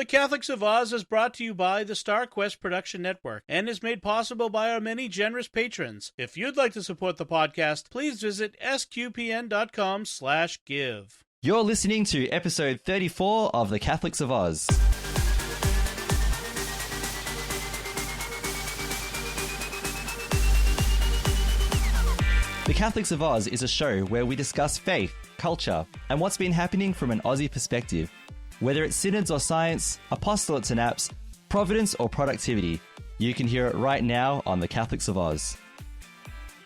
The Catholics of Oz is brought to you by the Star Quest Production Network and is made possible by our many generous patrons. If you'd like to support the podcast, please visit sqpn.com/give. You're listening to episode 34 of The Catholics of Oz. The Catholics of Oz is a show where we discuss faith, culture, and what's been happening from an Aussie perspective. Whether it's synods or science, apostolates and apps, providence or productivity, you can hear it right now on The Catholics of Oz.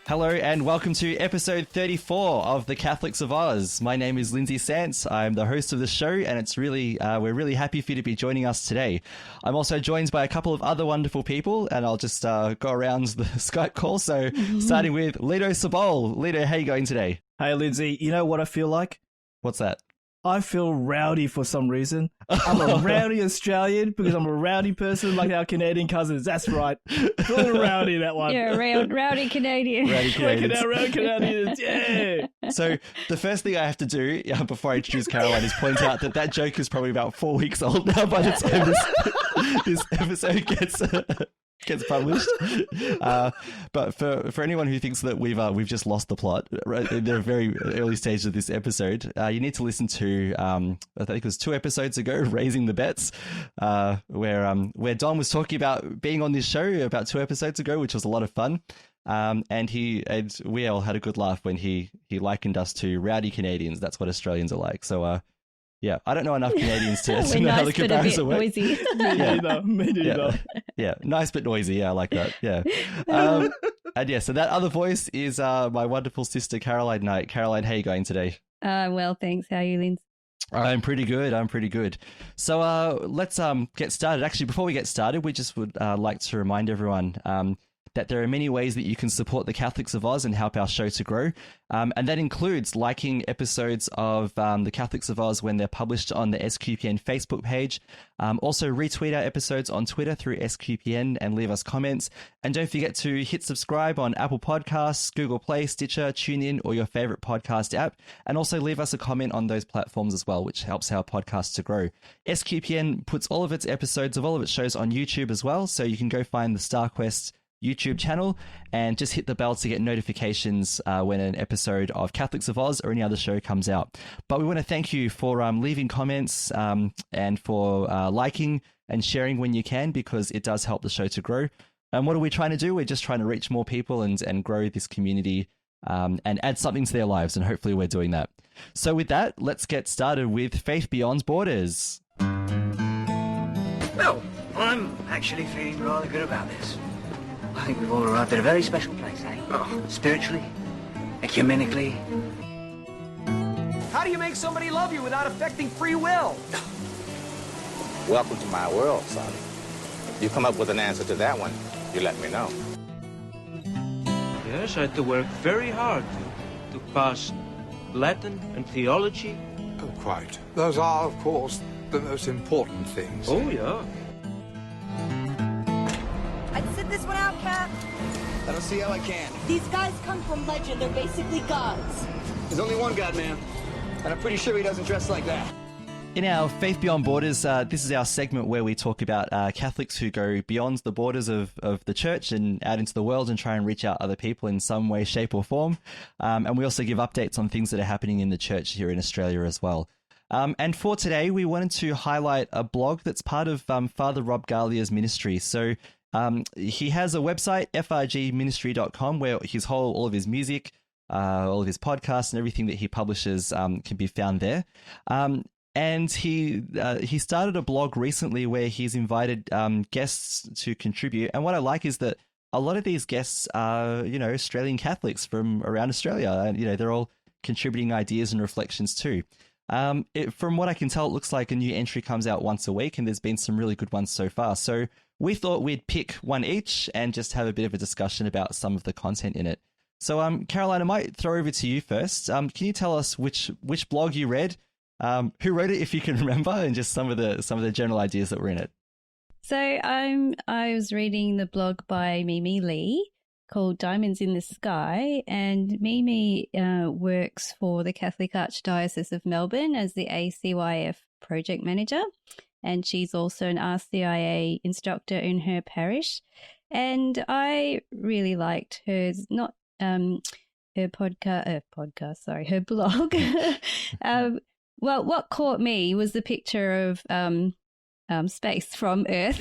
Hello and welcome to episode 34 of The Catholics of Oz. My name is Lindsay. I'm the host of the show, and it's we're really happy for you to be joining us today. I'm also joined by a couple of other wonderful people, and I'll just go around the Skype call. So starting with Lino Sabol. Lino, how are you going today? Hey, Lindsay, you know what I feel like? What's that? I feel rowdy for some reason. I'm a rowdy Australian because I'm a rowdy person like our Canadian cousins. That's right. Feeling rowdy, that one. Yeah, rowdy Canadian. Rowdy Canadians. Rowdy Canadians, yeah. So the first thing I have to do before I introduce Caroline is point out that joke is probably about 4 weeks old now by the time this episode gets published. But for anyone who thinks that we've just lost the plot, right, in the very early stages of this episode, you need to listen to I think it was 2 episodes ago, Raising the Bets, where Don was talking about being on this show about 2 episodes ago, which was a lot of fun. And we all had a good laugh when he likened us to rowdy Canadians. That's what Australians are like. So yeah, I don't know enough Canadians to know how the comparison works. Noisy. Me neither. Yeah, nice but noisy. Yeah, I like that. Yeah. And yeah, so that other voice is my wonderful sister, Caroline Knight. Caroline, how are you going today? Well, thanks. How are you, Lindsay? I'm pretty good. So let's get started. Actually, before we get started, we just would like to remind everyone that there are many ways that you can support the Catholics of Oz and help our show to grow. And that includes liking episodes of the Catholics of Oz when they're published on the SQPN Facebook page. Also retweet our episodes on Twitter through SQPN and leave us comments. And don't forget to hit subscribe on Apple Podcasts, Google Play, Stitcher, TuneIn, or your favorite podcast app. And also leave us a comment on those platforms as well, which helps our podcast to grow. SQPN puts all of its episodes of all of its shows on YouTube as well. So you can go find the StarQuest YouTube channel and just hit the bell to get notifications when an episode of Catholics of Oz or any other show comes out. But we want to thank you for leaving comments and for liking and sharing when you can, because it does help the show to grow. And what are we trying to do? We're just trying to reach more people and grow this community and add something to their lives, and hopefully we're doing that. So with that, let's get started with Faith Beyond Borders. Well, I'm actually feeling rather good about this. I think we've all arrived at a very special place, eh? Oh. Spiritually, ecumenically. How do you make somebody love you without affecting free will? Welcome to my world, son. If you come up with an answer to that one, you let me know. Yes, I had to work very hard to pass Latin and theology. Oh, quite. Those are, of course, the most important things. Oh, yeah. I'd sit this one out, Cap. I don't see how I can. These guys come from legend. They're basically gods. There's only one God, man. And I'm pretty sure he doesn't dress like that. In our Faith Beyond Borders, this is our segment where we talk about Catholics who go beyond the borders of the church and out into the world and try and reach out other people in some way, shape or form. And we also give updates on things that are happening in the church here in Australia as well. And for today, we wanted to highlight a blog that's part of Father Rob Gallia's ministry. So he has a website, frgministry.com, where all of his music, all of his podcasts and everything that he publishes can be found there. And he started a blog recently where he's invited guests to contribute. And what I like is that a lot of these guests are, Australian Catholics from around Australia. And, they're all contributing ideas and reflections too. From what I can tell, it looks like a new entry comes out once a week, and there's been some really good ones so far. So we thought we'd pick one each and just have a bit of a discussion about some of the content in it. So, Caroline, I might throw over to you first. Can you tell us which blog you read, who wrote it, if you can remember, and just some of the general ideas that were in it? So I was reading the blog by Mimi Lee called Diamonds in the Sky, and Mimi works for the Catholic Archdiocese of Melbourne as the ACYF project manager. and she's also an RCIA instructor in her parish. And I really liked hers, not her her blog. Well, what caught me was the picture of space from Earth.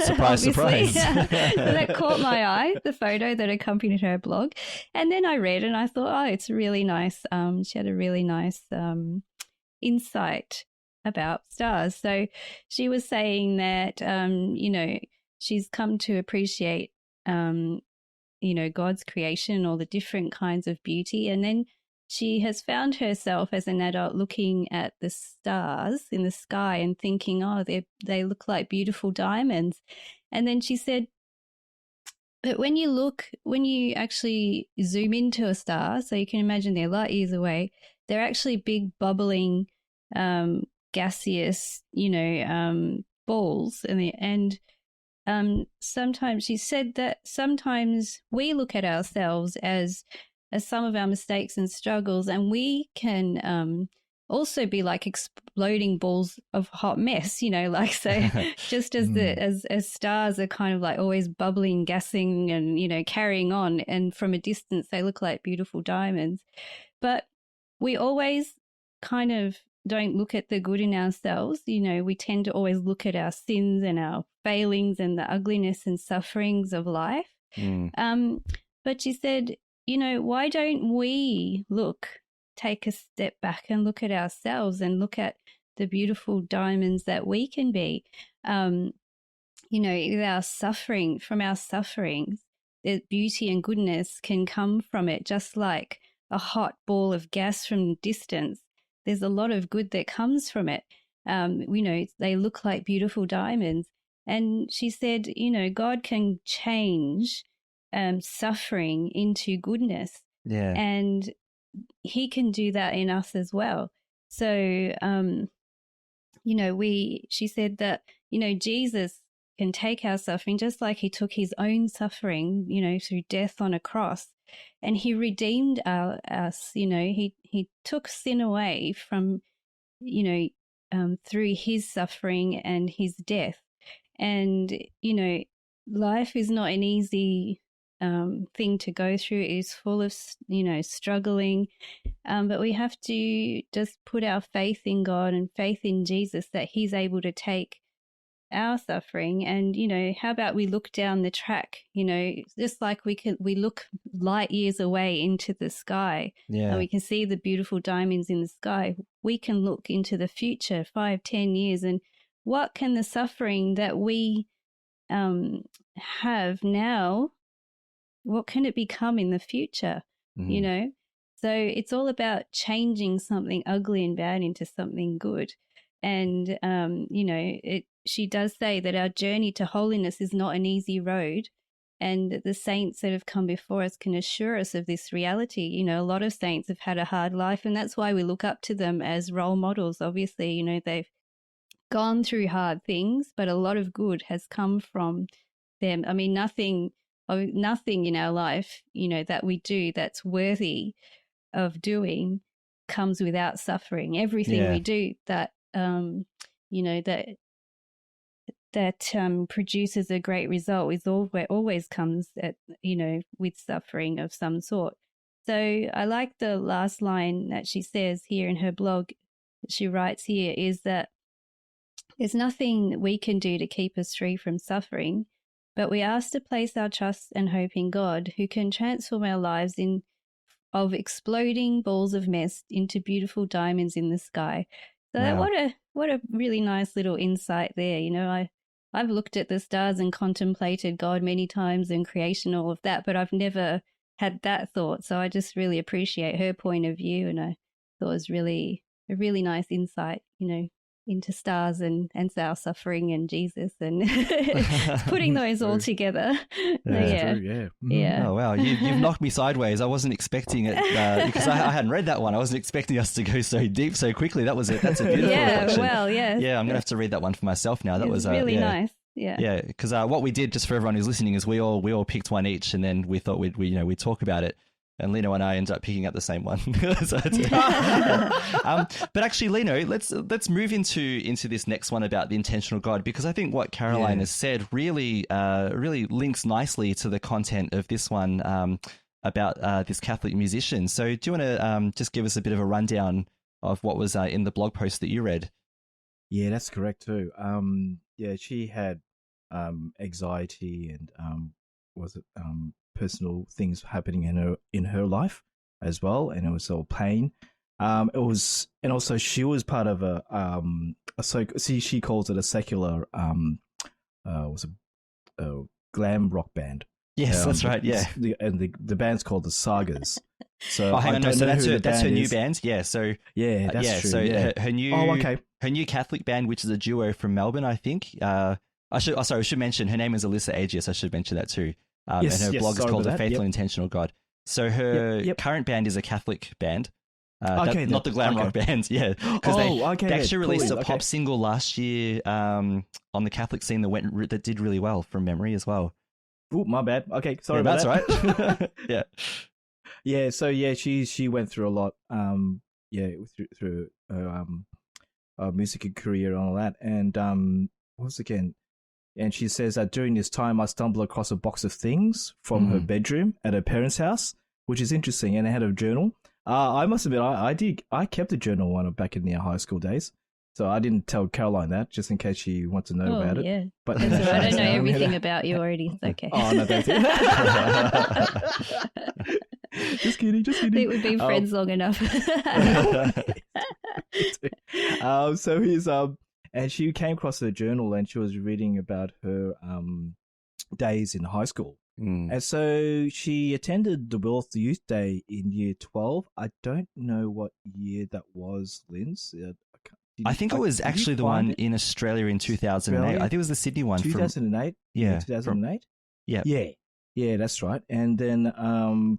Surprise, surprise. So that caught my eye, the photo that accompanied her blog. And then I read and I thought, oh, it's really nice. She had a really nice insight about stars. So she was saying that, she's come to appreciate, God's creation, all the different kinds of beauty. And then she has found herself as an adult looking at the stars in the sky and thinking, oh, they look like beautiful diamonds. And then she said, but when you actually zoom into a star, so you can imagine they're light years away, they're actually big bubbling gaseous, balls. And sometimes she said that sometimes we look at ourselves as some of our mistakes and struggles, and we can also be like exploding balls of hot mess, so just as as stars are kind of like always bubbling, gassing and, carrying on, and from a distance they look like beautiful diamonds. But we always kind of don't look at the good in ourselves. We tend to always look at our sins and our failings and the ugliness and sufferings of life. But she said, why don't we take a step back and look at ourselves and look at the beautiful diamonds that we can be? With our suffering, from our sufferings, the beauty and goodness can come from it, just like a hot ball of gas from a distance. There's a lot of good that comes from it. They look like beautiful diamonds. And she said, God can change suffering into goodness. Yeah. And he can do that in us as well. So, she said that, Jesus can take our suffering just like he took his own suffering, through death on a cross, and he redeemed us. He took sin away from, through his suffering and his death. And, life is not an easy thing to go through. It is full of, struggling. But we have to just put our faith in God and faith in Jesus that he's able to take our suffering. And, how about we look down the track, just like we look light years away into the sky, and we can see the beautiful diamonds in the sky. We can look into the future, 5-10 years, and what can the suffering that we have now, what can it become in the future? So it's all about changing something ugly and bad into something good. And she does say that our journey to holiness is not an easy road, and the saints that have come before us can assure us of this reality. A lot of saints have had a hard life, and that's why we look up to them as role models. Obviously, they've gone through hard things, but a lot of good has come from them. I mean, nothing in our life, that we do that's worthy of doing comes without suffering. Everything we do that, that produces a great result always comes at, with suffering of some sort. So I like the last line that she says here in her blog. She writes here is that there's nothing we can do to keep us free from suffering, but we ask to place our trust and hope in God, who can transform our lives of exploding balls of mess into beautiful diamonds in the sky. So what a really nice little insight there. I've looked at the stars and contemplated God many times and creation, all of that, but I've never had that thought. So I just really appreciate her point of view, and I thought it was really a really nice insight, into stars and our suffering and Jesus, and putting those all together. True, yeah. Oh wow, you've knocked me sideways. I wasn't expecting it because I hadn't read that one. I wasn't expecting us to go so deep so quickly. That's a beautiful reflection. Yeah, I'm gonna have to read that one for myself now. That was really nice. Yeah, because what we did, just for everyone who's listening, is we all picked one each, and then we thought we'd talk about it. And Lino and I end up picking up the same one. But actually, Lino, let's move into this next one about the intentional God, because I think what Caroline has said really links nicely to the content of this one about this Catholic musician. So do you want to just give us a bit of a rundown of what was in the blog post that you read? Yeah, that's correct too. She had anxiety and personal things happening in her life as well, and it was all pain. And also she was part of she calls it a secular glam rock band. Yes, that's right. Yeah, the band's called the Sagas. So hang on, so that's her new band. Yeah, so that's true. So her new Catholic band, which is a duo from Melbourne, I think. I should mention her name is Alyssa Agius. I should mention that too. And her blog is called The Faithful and Intentional God. So her current band is a Catholic band. Not the glam rock band, because they actually released a pop single last year on the Catholic scene that did really well from memory as well. Oh, my bad. Okay, sorry about that. That's right. Yeah. So she went through a lot. Through her music career and all that. And once again, and she says that during this time, I stumbled across a box of things from her bedroom at her parents' house, which is interesting. And they had a journal. I must admit, I kept a journal one back in the high school days. So I didn't tell Caroline that, just in case she wants to know about it. But I don't know everything about you already. It's okay. Oh, no, that's it. Just kidding. I think we've been friends long enough. So he's and she came across her journal and she was reading about her days in high school. And so she attended the World Youth Day in year 12. I don't know what year that was, Lindsay. I think it was actually the one in Australia in 2008. I think it was the Sydney one. 2008? Yeah. 2008? Yeah. Yeah, that's right. And then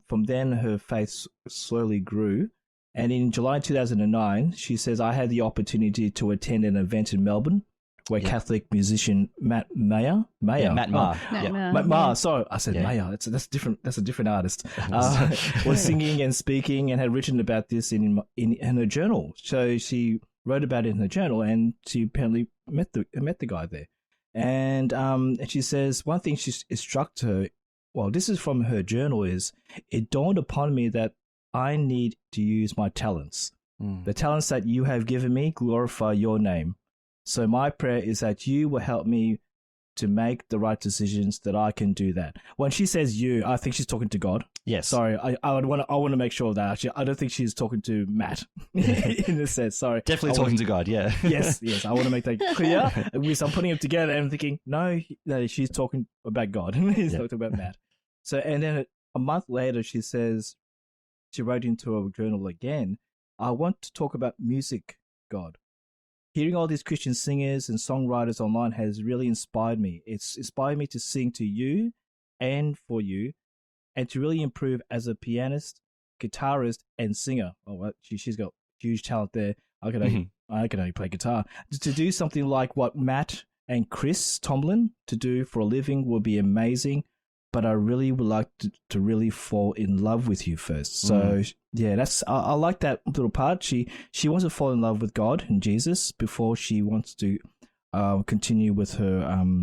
from then, her faith slowly grew. And in July 2009, she says, I had the opportunity to attend an event in Melbourne where Catholic musician Matt Maher. Matt Maher. Sorry, I said Maher. That's different. That's a different artist. Was singing and speaking and had written about this in her journal. So she wrote about it in her journal, and she apparently met the guy there. And she says one thing it struck her. Well, this is from her journal. Is it dawned upon me that I need to use my talents. The talents that you have given me glorify your name. So my prayer is that you will help me to make the right decisions, that I can do that. When she says you, I think she's talking to God. Yes. Sorry, I want to make sure of that. Actually, I don't think she's talking to Matt in a sense. Sorry. Definitely talking to God, yeah. Yes. I want to make that clear. Because I'm putting them together and I'm thinking, no, she's talking about God. She's talking about Matt. So, and then a month later, she says, she wrote into her journal again, I want to talk about music, God. Hearing all these Christian singers and songwriters online has really inspired me. It's inspired me to sing to you and for you, and to really improve as a pianist, guitarist, and singer. Oh, she's got huge talent there. I can only play guitar. To do something like what Matt and Chris Tomlin to do for a living would be amazing. But I really would like to really fall in love with you first. So I like that little part. She wants to fall in love with God and Jesus before she wants to continue with her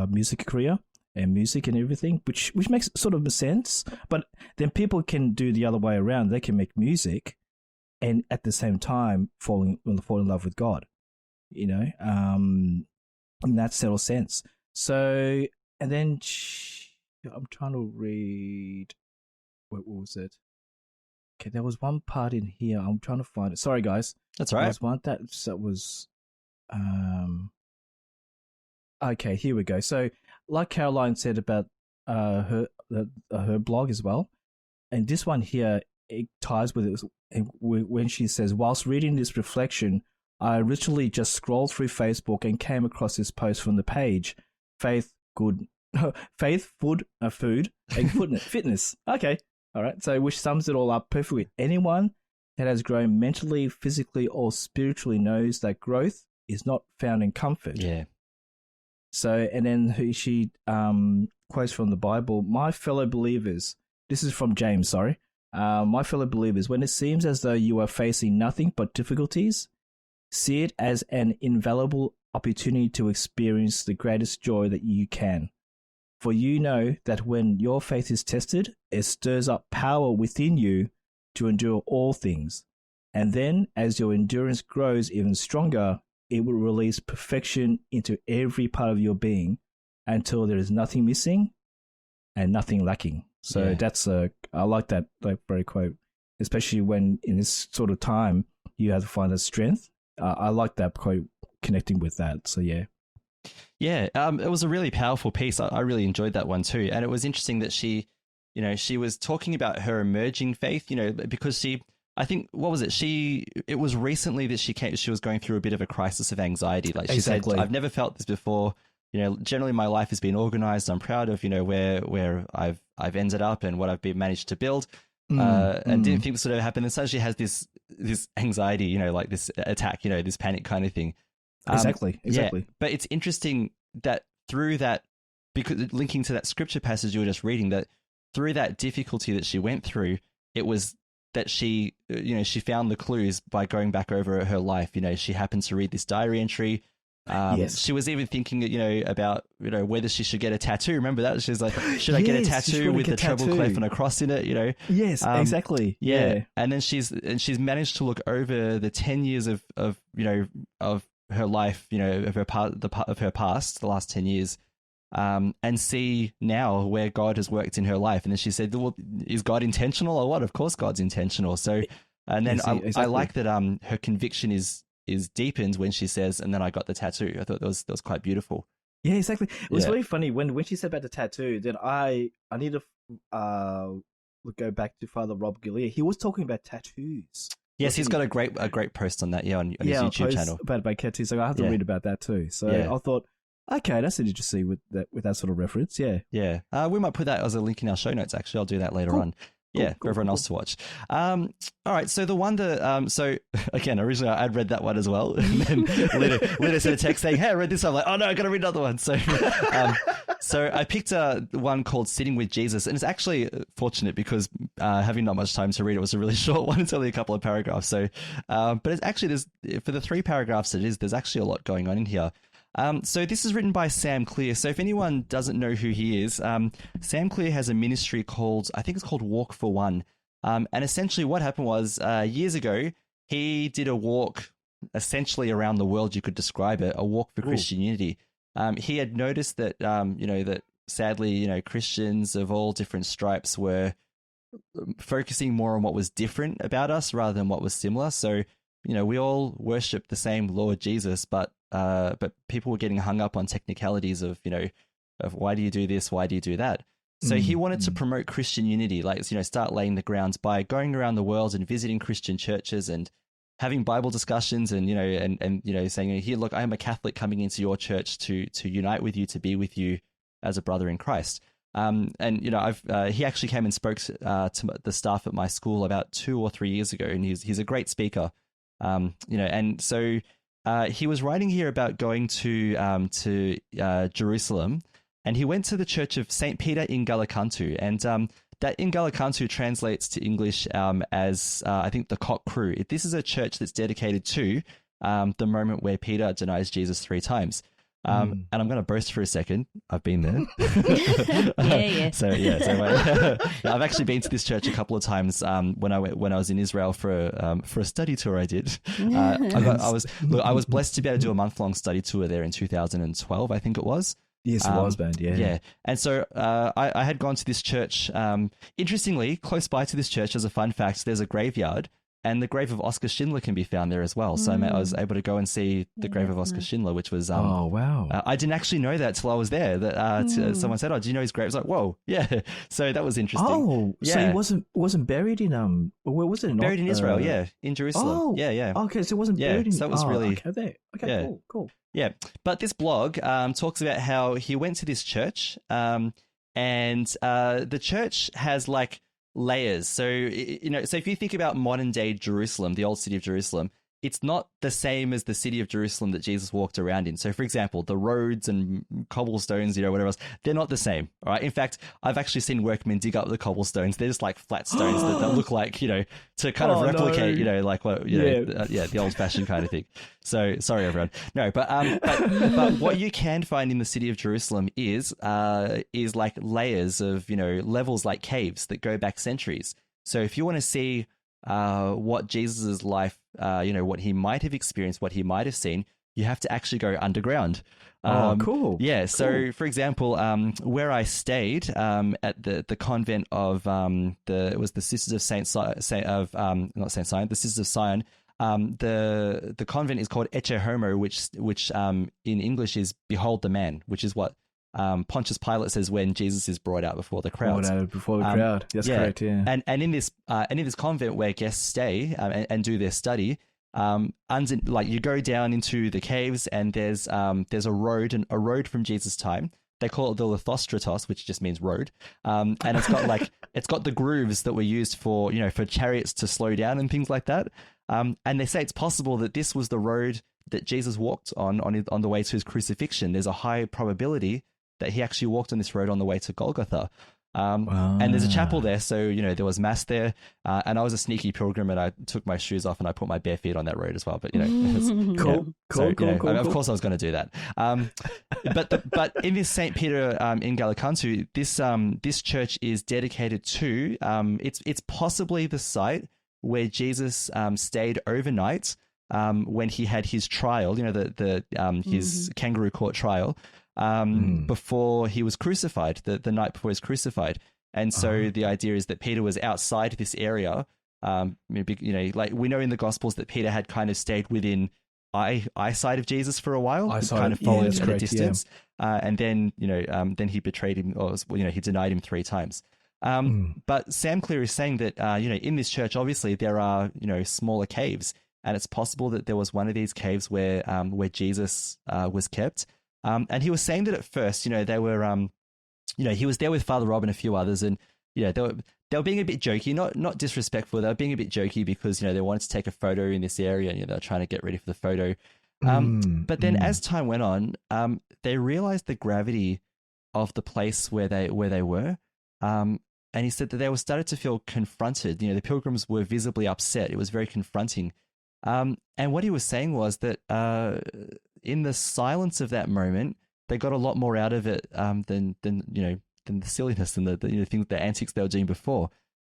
music career and music and everything, which makes sort of sense. But then people can do the other way around. They can make music and at the same time fall in love with God. In that sort of sense. So and then. I'm trying to read. What was it? Okay, there was one part in here. I'm trying to find it. Sorry, guys. That's all right. There was one that was. Okay, here we go. So, like Caroline said about her blog as well, and this one here it ties with it when she says, "Whilst reading this reflection, I originally just scrolled through Facebook and came across this post from the page, Faith, food, and fitness. Okay, all right. So, which sums it all up perfectly. Anyone that has grown mentally, physically, or spiritually knows that growth is not found in comfort. Yeah. So, and then she quotes from the Bible, "My fellow believers." This is from James. Sorry. My fellow believers, when it seems as though you are facing nothing but difficulties, see it as an invaluable opportunity to experience the greatest joy that you can. For you know that when your faith is tested, it stirs up power within you to endure all things. And then, as your endurance grows even stronger, it will release perfection into every part of your being until there is nothing missing and nothing lacking. So I like that very quote, especially when in this sort of time you have to find that strength. I like that quote connecting with that. So yeah. Yeah, it was a really powerful piece. I really enjoyed that one too. And it was interesting that she was talking about her emerging faith, because I think, what was it? It was recently that she was going through a bit of a crisis of anxiety. Like she said, I've never felt this before. Generally my life has been organized. I'm proud of, where I've ended up and what I've managed to build. And didn't think this would ever happen. And so she has this anxiety, like this attack, this panic kind of thing. Exactly. Yeah, but it's interesting that through that, because linking to that scripture passage you were just reading, that through that difficulty that she went through, it was that she found the clues by going back over her life. She happened to read this diary entry. She was even thinking, about, whether she should get a tattoo. Remember that? She's like, should I get a tattoo with the treble clef and a cross in it, Yes, exactly. Yeah. And then she's managed to look over the 10 years of her life, of her past, the last 10 years, and see now where God has worked in her life. And then she said, well, is God intentional or what? Of course God's intentional. So, and then I like that her conviction is deepened when she says, and then I got the tattoo. I thought that was quite beautiful. Yeah, exactly. It was really funny when she said about the tattoo. Then I need to go back to Father Rob Gillier. He was talking about tattoos. Yes, he's got a great post on that. Yeah, on his YouTube channel about tattoos. So I have to read about that too. So I thought, okay, that's interesting with that sort of reference. Yeah, yeah. We might put that as a link in our show notes. Actually, I'll do that later on. For everyone else to watch. All right, so the one that, so again, originally I'd read that one as well. And then Lino sent a text saying, hey, I read this. I'm like, oh no, I got to read another one. So so I picked one called Sitting with Jesus. And it's actually fortunate because having not much time to read, it was a really short one. It's only a couple of paragraphs. So, but it's actually, for the 3 paragraphs it is, there's actually a lot going on in here. So this is written by Sam Clear. So if anyone doesn't know who he is, Sam Clear has a ministry called Walk for One. And essentially what happened was years ago, he did a walk essentially around the world, you could describe it, a walk for Christian unity. He had noticed that, that sadly, Christians of all different stripes were focusing more on what was different about us rather than what was similar. So, we all worship the same Lord Jesus, but people were getting hung up on technicalities of why do you do this, why do you do that? So he wanted to promote Christian unity, like start laying the grounds by going around the world and visiting Christian churches and having Bible discussions and saying, here, look, I am a Catholic coming into your church to unite with you, to be with you as a brother in Christ. He actually came and spoke to the staff at my school about 2 or 3 years ago, and he's a great speaker. And so he was writing here about going to Jerusalem, and he went to the Church of St. Peter in Gallicantu, and that in Gallicantu translates to English as, I think, the cock crew. This is a church that's dedicated to the moment where Peter denies Jesus 3 times. And I'm going to boast for a second. I've been there. Yeah. So I've actually been to this church a couple of times. When I was in Israel for a study tour, I did. I was blessed to be able to do a month-long study tour there in 2012, I think it was. Yes, it was, man. Yeah. And so I had gone to this church. Interestingly, close by to this church, as a fun fact, there's a graveyard. And the grave of Oskar Schindler can be found there as well. So I was able to go and see the grave of Oskar Schindler, which was... oh, wow. I didn't actually know that till I was there. That someone said, oh, do you know his grave? I was like, whoa, yeah. So that was interesting. Oh, yeah. So he wasn't buried in... where was it? Buried in Israel, yeah. In Jerusalem. Oh, yeah. Okay, so it wasn't buried in... So that was really... Okay, yeah. Cool. Yeah, but this blog talks about how he went to this church and the church has like layers. So, so if you think about modern day Jerusalem, the old city of Jerusalem, it's not the same as the city of Jerusalem that Jesus walked around in. So, for example, the roads and cobblestones, whatever else, they're not the same. All right. In fact, I've actually seen workmen dig up the cobblestones. They're just like flat stones that look like, to kind of replicate, like what, the old fashioned kind of thing. So sorry, everyone. No, but what you can find in the city of Jerusalem is like layers of, levels like caves that go back centuries. So if you want to see what Jesus's life, what he might have experienced, what he might have seen, you have to actually go underground. Cool. Yeah. Cool. So, for example, where I stayed at the convent of it was the Sisters of not Saint Simon, the Sisters of Sion. The convent is called Ecce Homo, which in English is "Behold the Man," which is what Pontius Pilate says when Jesus is brought out before the crowd. That's correct. Yeah. And in this convent where guests stay and do their study, you go down into the caves, and there's a road from Jesus' time. They call it the lithostratos, which just means road. And it's got the grooves that were used for chariots to slow down and things like that. And they say it's possible that this was the road that Jesus walked on the way to his crucifixion. There's a high probability that he actually walked on this road on the way to Golgotha. And there's a chapel there, so there was mass there, and I was a sneaky pilgrim, and I took my shoes off and I put my bare feet on that road as well. But cool. Of course I was going to do that. But in this Saint Peter in Gallicantu, this church is dedicated to it's possibly the site where Jesus stayed overnight when he had his trial, his kangaroo court trial. Before he was crucified, the night before he was crucified. And so the idea is that Peter was outside this area. Like we know in the Gospels that Peter had kind of stayed within eyesight of Jesus for a while, kind of followed at a distance. And then, then he betrayed him, or, he denied him 3 times. But Sam Clear is saying that, in this church, obviously there are, smaller caves, and it's possible that there was one of these caves where Jesus was kept. And he was saying that at first, they were, he was there with Father Rob and a few others, and they were being a bit jokey, not disrespectful. They were being a bit jokey because they wanted to take a photo in this area, and they were trying to get ready for the photo. But then as time went on, they realized the gravity of the place where they were, and he said that they were started to feel confronted. The pilgrims were visibly upset. It was very confronting. And what he was saying was that in the silence of that moment, they got a lot more out of it than the silliness and the things, the antics they were doing before.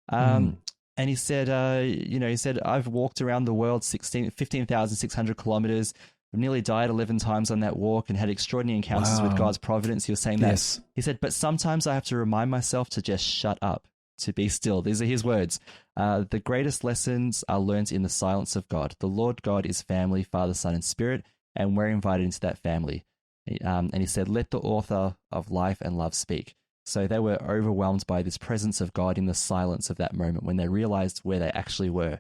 And he said, I've walked around the world 15,600 kilometers. I've nearly died 11 times on that walk and had extraordinary encounters with God's providence. He was saying that. Yes. He said, but sometimes I have to remind myself to just shut up, to be still. These are his words. The greatest lessons are learned in the silence of God. The Lord God is family, Father, Son, and Spirit, and we're invited into that family. And he said, let the author of life and love speak. So they were overwhelmed by this presence of God in the silence of that moment when they realized where they actually were.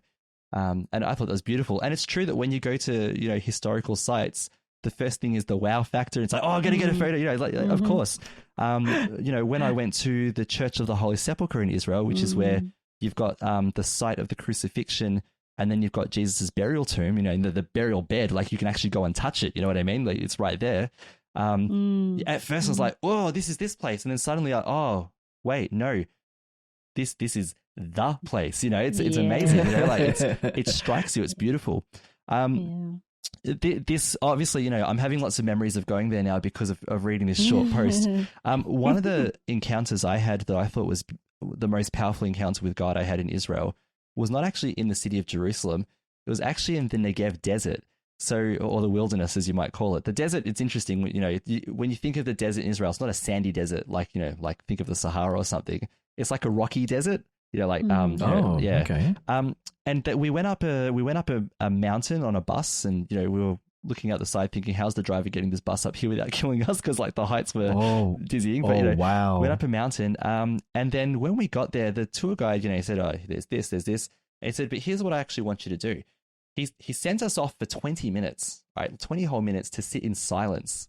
And I thought that was beautiful. And it's true that when you go to, historical sites, the first thing is the wow factor. It's like, oh, I'm going to get a photo, of course. When I went to the Church of the Holy Sepulchre in Israel, which is where you've got the site of the crucifixion, and then you've got Jesus's burial tomb, the burial bed, like you can actually go and touch it. You know what I mean? Like it's right there. At first I was like, whoa, this is this place. And then suddenly, oh, wait, no, this is the place. It's amazing. It strikes you. It's beautiful. This obviously, I'm having lots of memories of going there now because of reading this short post. One of the encounters I had that I thought was the most powerful encounter with God I had in Israel was not actually in the city of Jerusalem. It was actually in the Negev desert. So, or the wilderness, as you might call it. The desert, it's interesting, when you think of the desert in Israel, it's not a sandy desert, like think of the Sahara or something. It's like a rocky desert, Okay. And that we went up a mountain on a bus, and, we were looking out the side thinking, how's the driver getting this bus up here without killing us? Because the heights were dizzying. But, wow. Went up a mountain. And then when we got there, the tour guide, he said, oh, there's this. And he said, but here's what I actually want you to do. He sent us off for 20 minutes, right? 20 whole minutes to sit in silence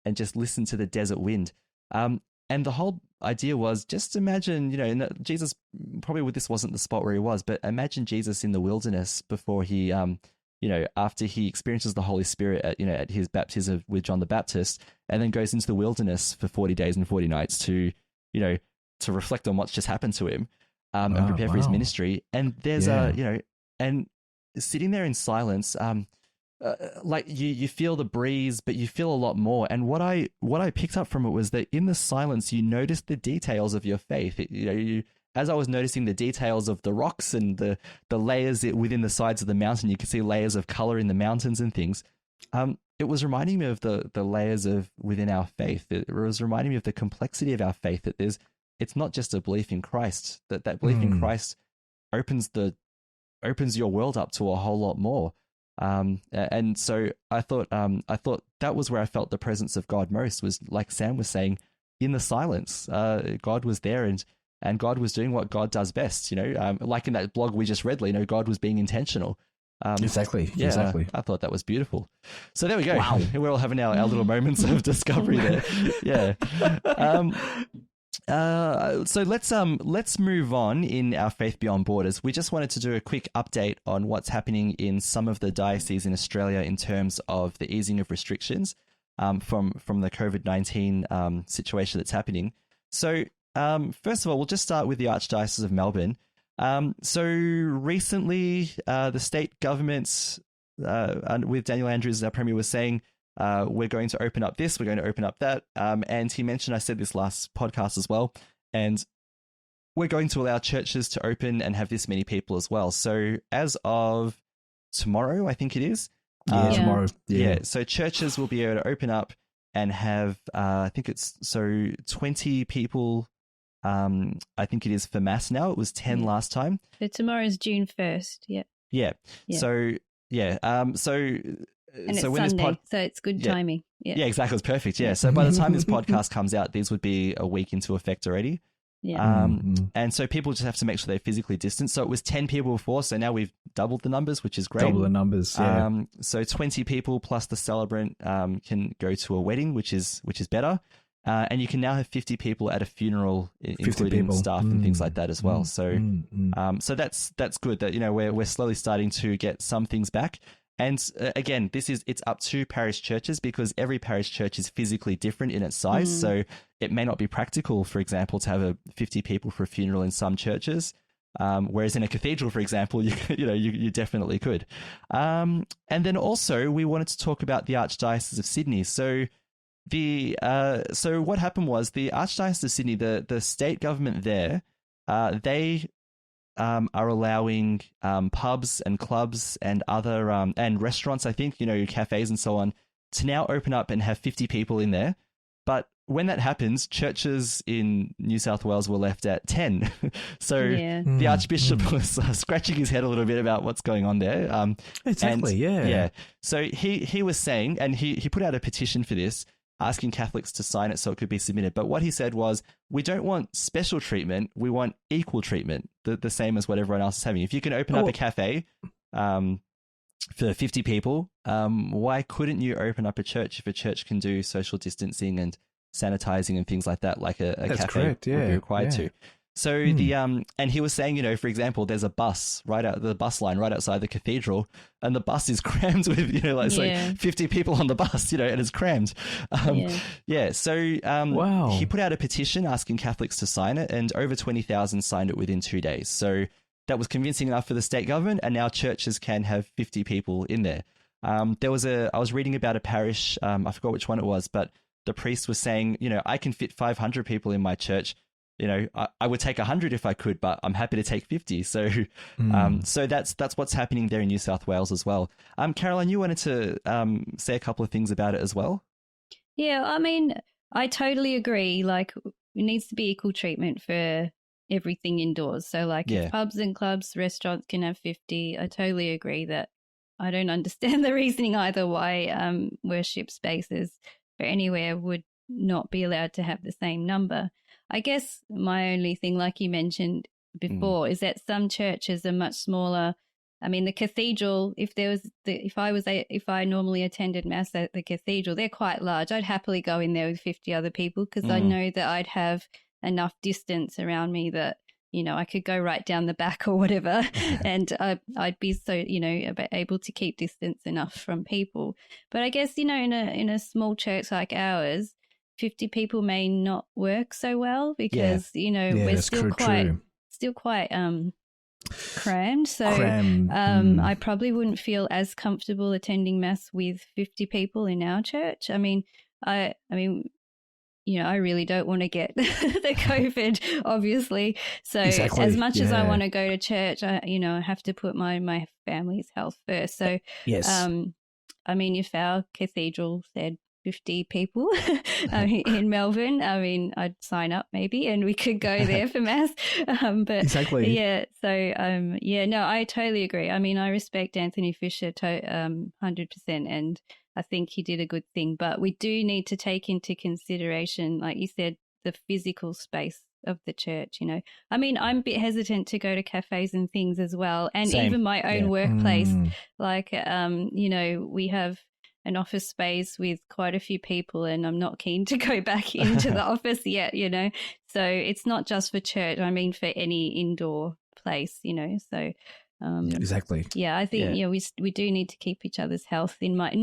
and just listen to the desert wind. And the whole idea was just imagine, Jesus, probably this wasn't the spot where he was, but imagine Jesus in the wilderness before he after he experiences the Holy Spirit at his baptism with John the Baptist, and then goes into the wilderness for 40 days and 40 nights to reflect on what's just happened to him, and prepare for his ministry. And there's and sitting there in silence, like you feel the breeze, but you feel a lot more. And what I picked up from it was that in the silence, you notice the details of your faith. As I was noticing the details of the rocks and the layers within the sides of the mountain, you could see layers of color in the mountains and things. It was reminding me of the layers of within our faith. It was reminding me of the complexity of our faith, that it's not just a belief in Christ, that belief in Christ opens your world up to a whole lot more. And so I thought that was where I felt the presence of God most, was like Sam was saying, in the silence. God was there, and God was doing what God does best, like in that blog we just read, God was being intentional. Exactly. I thought that was beautiful. So there we go. Wow. We're all having our little moments of discovery there. Yeah. So let's move on in our Faith Beyond Borders. We just wanted to do a quick update on what's happening in some of the dioceses in Australia in terms of the easing of restrictions from the COVID-19 situation that's happening. So first of all, we'll just start with the Archdiocese of Melbourne. So recently, the state government, with Daniel Andrews, our Premier, was saying, we're going to open up this, we're going to open up that. And he mentioned, I said this last podcast as well, and we're going to allow churches to open and have this many people as well. So as of tomorrow, I think it is. Tomorrow. Yeah. So churches will be able to open up and have, I think it's 20 people. I think it is for Mass now. It was 10 last time. So tomorrow's June 1st. Yeah. So, and it's Sunday, so it's good timing. Yeah, exactly. It's perfect. Yeah. So by the time this podcast comes out, these would be a week into effect already. Yeah. And so people just have to make sure they're physically distant. So it was 10 people before, so now we've doubled the numbers, which is great. Double the numbers, yeah. So 20 people plus the celebrant can go to a wedding, which is better. And you can now have 50 people at a funeral, including staff and things like that as well. So that's good that we're slowly starting to get some things back. And again, it's up to parish churches, because every parish church is physically different in its size. So it may not be practical, for example, to have 50 people for a funeral in some churches. Whereas in a cathedral, for example, you definitely could. And then also we wanted to talk about the Archdiocese of Sydney. So so what happened was the Archdiocese of Sydney, the state government there, they are allowing pubs and clubs and other and restaurants, I think, cafes and so on, to now open up and have 50 people in there. But when that happens, churches in New South Wales were left at 10. So the Archbishop was scratching his head a little bit about what's going on there. Exactly, yeah. So he was saying, and he put out a petition for this, asking Catholics to sign it so it could be submitted. But what he said was, we don't want special treatment, we want equal treatment, the same as what everyone else is having. If you can open up a cafe for 50 people, why couldn't you open up a church if a church can do social distancing and sanitizing and things like that, like a cafe would be required to? So and he was saying, for example, there's a bus the bus line right outside the cathedral, and the bus is crammed with, like 50 people on the bus, and it's crammed. So he put out a petition asking Catholics to sign it, and over 20,000 signed it within 2 days. So that was convincing enough for the state government, and now churches can have 50 people in there. I was reading about a parish, I forgot which one it was, but the priest was saying, I can fit 500 people in my church. I would take 100 if I could, but I'm happy to take 50. So, so that's what's happening there in New South Wales as well. Caroline, you wanted to say a couple of things about it as well. Yeah, I mean, I totally agree. Like, it needs to be equal treatment for everything indoors. So, like, if pubs and clubs, restaurants can have 50, I totally agree that I don't understand the reasoning either why worship spaces for anywhere would not be allowed to have the same number. I guess my only thing, like you mentioned before, is that some churches are much smaller. I mean, the cathedral, if I normally attended Mass at the cathedral, they're quite large. I'd happily go in there with 50 other people, because I know that I'd have enough distance around me that I could go right down the back or whatever, and I'd be so, able to keep distance enough from people. But I guess, in a small church like ours, 50 people may not work so well because, we're still quite crammed. So I probably wouldn't feel as comfortable attending mass with 50 people in our church. I really don't want to get the COVID, obviously. So as much as I want to go to church, I have to put my family's health first. So, yes. If our cathedral said 50 people in Melbourne, I'd sign up maybe and we could go there for mass. But exactly. Yeah. So, no, I totally agree. I respect Anthony Fisher 100%, and I think he did a good thing, but we do need to take into consideration, like you said, the physical space of the church, I'm a bit hesitant to go to cafes and things as well. And Same. even my own workplace, like, we have an office space with quite a few people and I'm not keen to go back into the office yet, So it's not just for church. For any indoor place, so. Exactly. Yeah, I think we do need to keep each other's health in mind.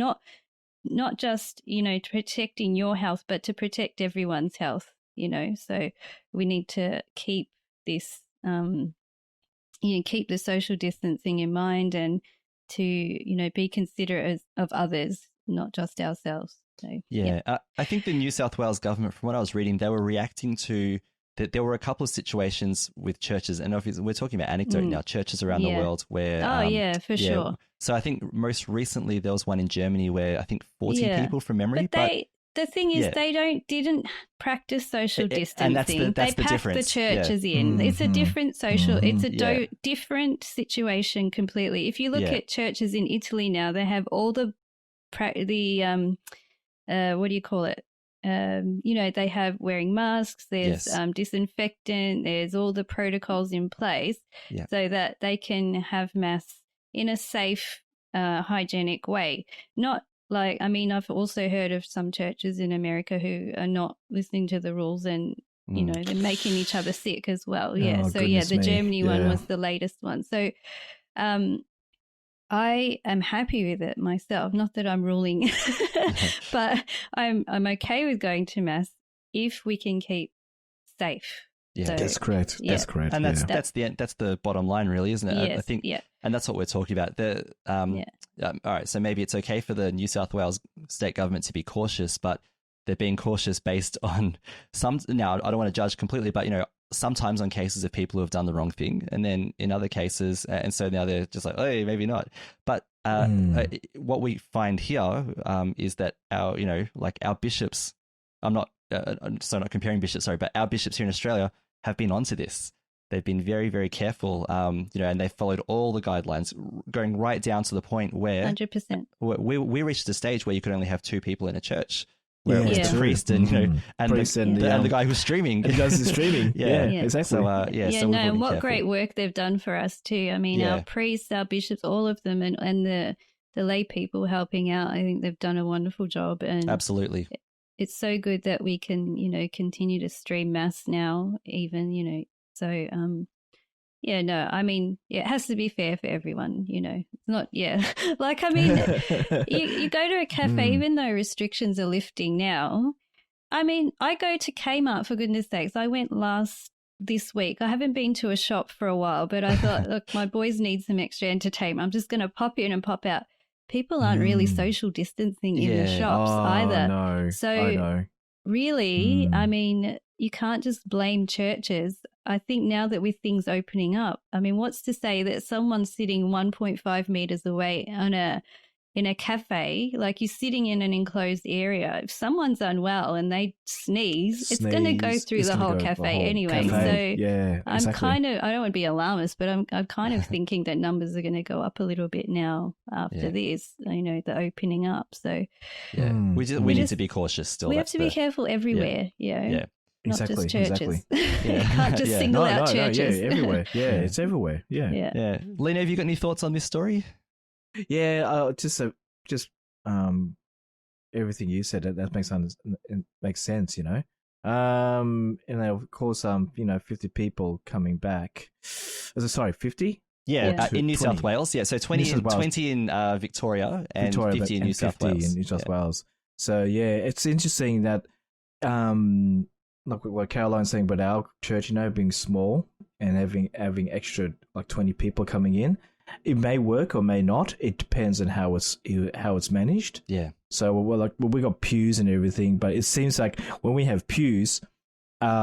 Not just protecting your health, but to protect everyone's health. So we need to keep this, keep the social distancing in mind, and to be considerate of others, not just ourselves. So I think the New South Wales government, from what I was reading, they were reacting to that there were a couple of situations with churches, and obviously we're talking about anecdote now, churches around the world where... for sure. So I think most recently there was one in Germany where I think 40 people from memory. But the thing is, they didn't practice social distancing. And that's the packed difference. The churches in. It's a different social. It's a different situation completely. If you look at churches in Italy now, they have all the what do you call it? They have wearing masks, there's disinfectant, there's all the protocols in place so that they can have mass in a safe, hygienic way. Not like, I've also heard of some churches in America who are not listening to the rules and, they're making each other sick as well. Yeah. Oh, so, the Germany one was the latest one. So, I am happy with it myself. Not that I'm ruling, but I'm okay with going to mass if we can keep safe. Yeah, that's correct. Yeah. That's correct. And that's the bottom line, really, isn't it? Yes, I think, and that's what we're talking about. All right, so maybe it's okay for the New South Wales state government to be cautious, but they're being cautious based on some. Now, I don't want to judge completely, but sometimes on cases of people who have done the wrong thing, and then in other cases, and so now they're just like, oh, maybe not. But what we find here is that our bishops. I'm not comparing bishops, sorry, but our bishops here in Australia have been onto this. They've been very, very careful, and they've followed all the guidelines, going right down to the point where 100%. We reached a stage where you could only have 2 people in a church. Where it was the priest and the guy who's streaming. The guy who's streaming. Exactly. So and what great work they've done for us too. Our priests, our bishops, all of them, and the lay people helping out. I think they've done a wonderful job. And absolutely, it's so good that we can continue to stream mass now. Even so. It has to be fair for everyone, It's not, like, you go to a cafe, even though restrictions are lifting now. I go to Kmart, for goodness sakes. I went this week. I haven't been to a shop for a while, but I thought, look, my boys need some extra entertainment. I'm just going to pop in and pop out. People aren't really social distancing in the shops either. No, so I know. Really, you can't just blame churches. I think now that with things opening up, what's to say that someone's sitting 1.5 meters away in a cafe, like you're sitting in an enclosed area. If someone's unwell and they sneeze, it's going to go through the whole cafe anyway. So I'm kind of, I don't want to be alarmist, but I'm kind of thinking that numbers are going to go up a little bit now after this, the opening up. So we need to be cautious still. We have to be careful everywhere. Not just churches. Exactly. You can't just single out churches. Everywhere. Yeah, it's everywhere. Yeah. Lino, have you got any thoughts on this story? Yeah, just everything you said that makes sense. And then of course, 50 people coming back. Sorry, 50? Yeah, in New 20. South Wales. Yeah, so 20 in Victoria and 50 in New South Wales. So yeah, it's interesting that, like what Caroline's saying about our church, being small and having extra like 20 people coming in. It may work or may not. It depends on how it's managed. Yeah. So we got pews and everything, but it seems like when we have pews, what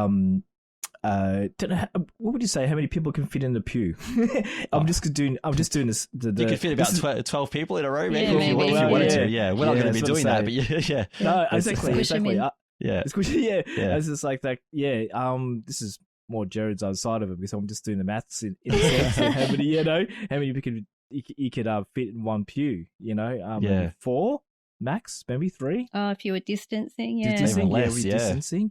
would you say? How many people can fit in the pew? I'm just doing this. You could fit about 12 people in a row, maybe, if you wanted to. Yeah, we're not going to be doing that, but yeah. No, exactly. Yeah. It's just like that. Yeah. This is more Jared's side of it because I'm just doing the maths in the sense of how many people you could fit in one pew. Maybe 4 max, maybe 3. Oh, if you were distancing, yeah. Distancing,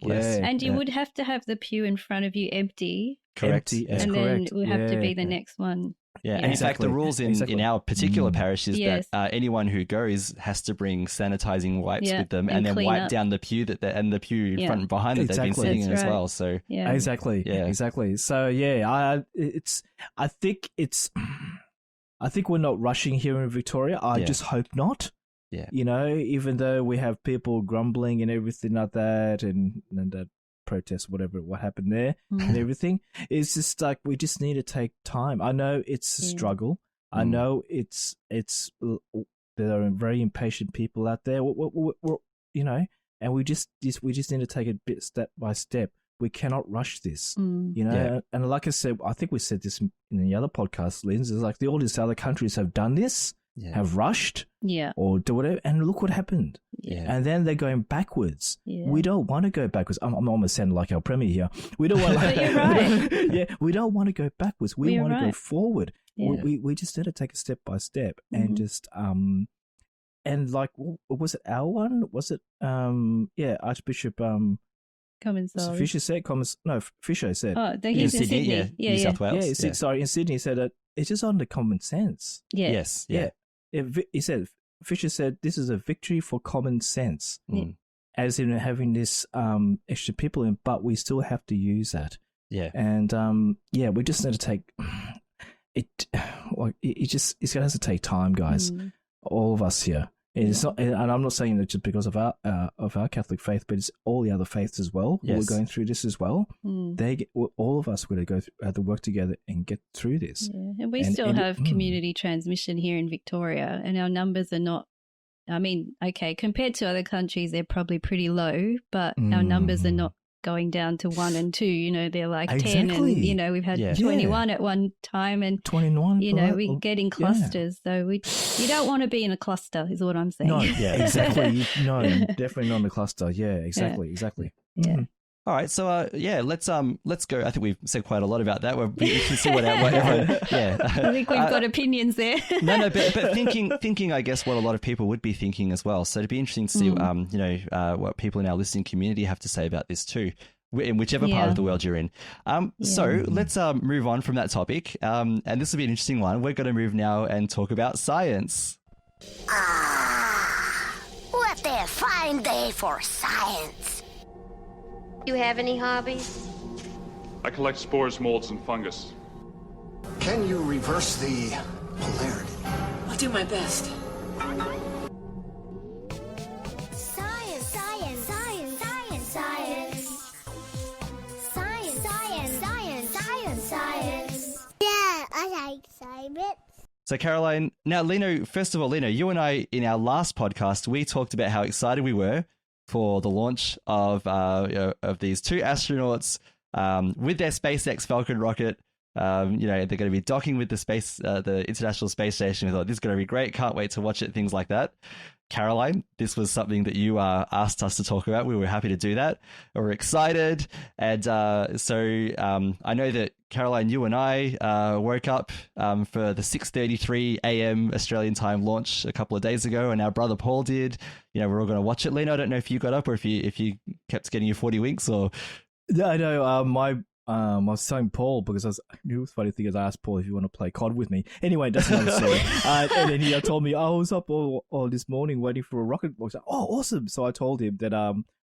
less. And you would have to have the pew in front of you empty. Correct. And then it would have to be the next one. Yeah, and in fact, the rules in our particular parish is that anyone who goes has to bring sanitizing wipes with them and then wipe down the pew and the pew in front and behind that they've been sitting in as well. So exactly. So I think we're not rushing here in Victoria. I just hope not. Yeah. Even though we have people grumbling and everything like that, and that protest, what happened there and everything, it's just like we just need to take time. I know it's a struggle. I know there are very impatient people out there. And we just need to take it bit step by step. We cannot rush this, And like I said, I think we said this in the other podcast, Lindsay, it's like all these other countries have done this. Have rushed or do whatever, and look what happened. And then they're going backwards. We don't want to go backwards. I'm almost sounding like our premier here. We don't want but you're right. we don't want to go backwards. We want to go forward. We just need to take it step by step and just and like, was it our one? Was it Archbishop Fisher said Fisher said. Oh, he's in Sydney. New South Wales. Sorry, in Sydney he said that it's just under common sense. Yes. He said, Fisher said, this is a victory for common sense, as in having this extra people in, but we still have to use that. Yeah. And we just need to take it. Like it's going to have to take time, guys. All of us here. It's not, and I'm not saying that just because of our Catholic faith, but it's all the other faiths as well who are going through this as well. All of us will have to work together and get through this. Yeah. And we still have community transmission here in Victoria, and our numbers are not. I mean, okay, compared to other countries, they're probably pretty low, but our numbers are not going down to 1 and 2. They're like 10, and we've had 21 at one time, and 21. We get in clusters. So you don't want to be in a cluster, is what I'm saying. No, exactly. No, definitely not in a cluster. Yeah, exactly. Yeah. All right, so let's go. I think we've said quite a lot about that. We can see what everyone. I think we've got opinions there. No, but thinking, I guess what a lot of people would be thinking as well. So it'd be interesting to see, what people in our listening community have to say about this too, in whichever part of the world you're in. So let's move on from that topic, and this will be an interesting one. We're going to move now and talk about science. What a fine day for science. You have any hobbies? I collect spores, molds, and fungus. Can you reverse the polarity? I'll do my best. Science, science, science, science, science. Science, science, science, science, science. Yeah, I like science. So Caroline, now Lino, first of all, you and I, in our last podcast, we talked about how excited we were for the launch of these 2 astronauts with their SpaceX Falcon rocket. They're going to be docking with the International Space Station. We thought this is going to be great. Can't wait to watch it. Things like that. Caroline, this was something that you asked us to talk about. We were happy to do that. We were excited, and so I know that Caroline, you and I woke up for the 6:33 a.m. Australian time launch a couple of days ago, and our brother Paul did. We're all going to watch it. Lino, I don't know if you got up or if you kept getting your 40 winks or. Yeah, I know. I was telling Paul because it was funny thing is I asked Paul if you want to play COD with me. Anyway, that's another story. And then he told me I was up all this morning waiting for a rocket launch. Oh, awesome! So I told him that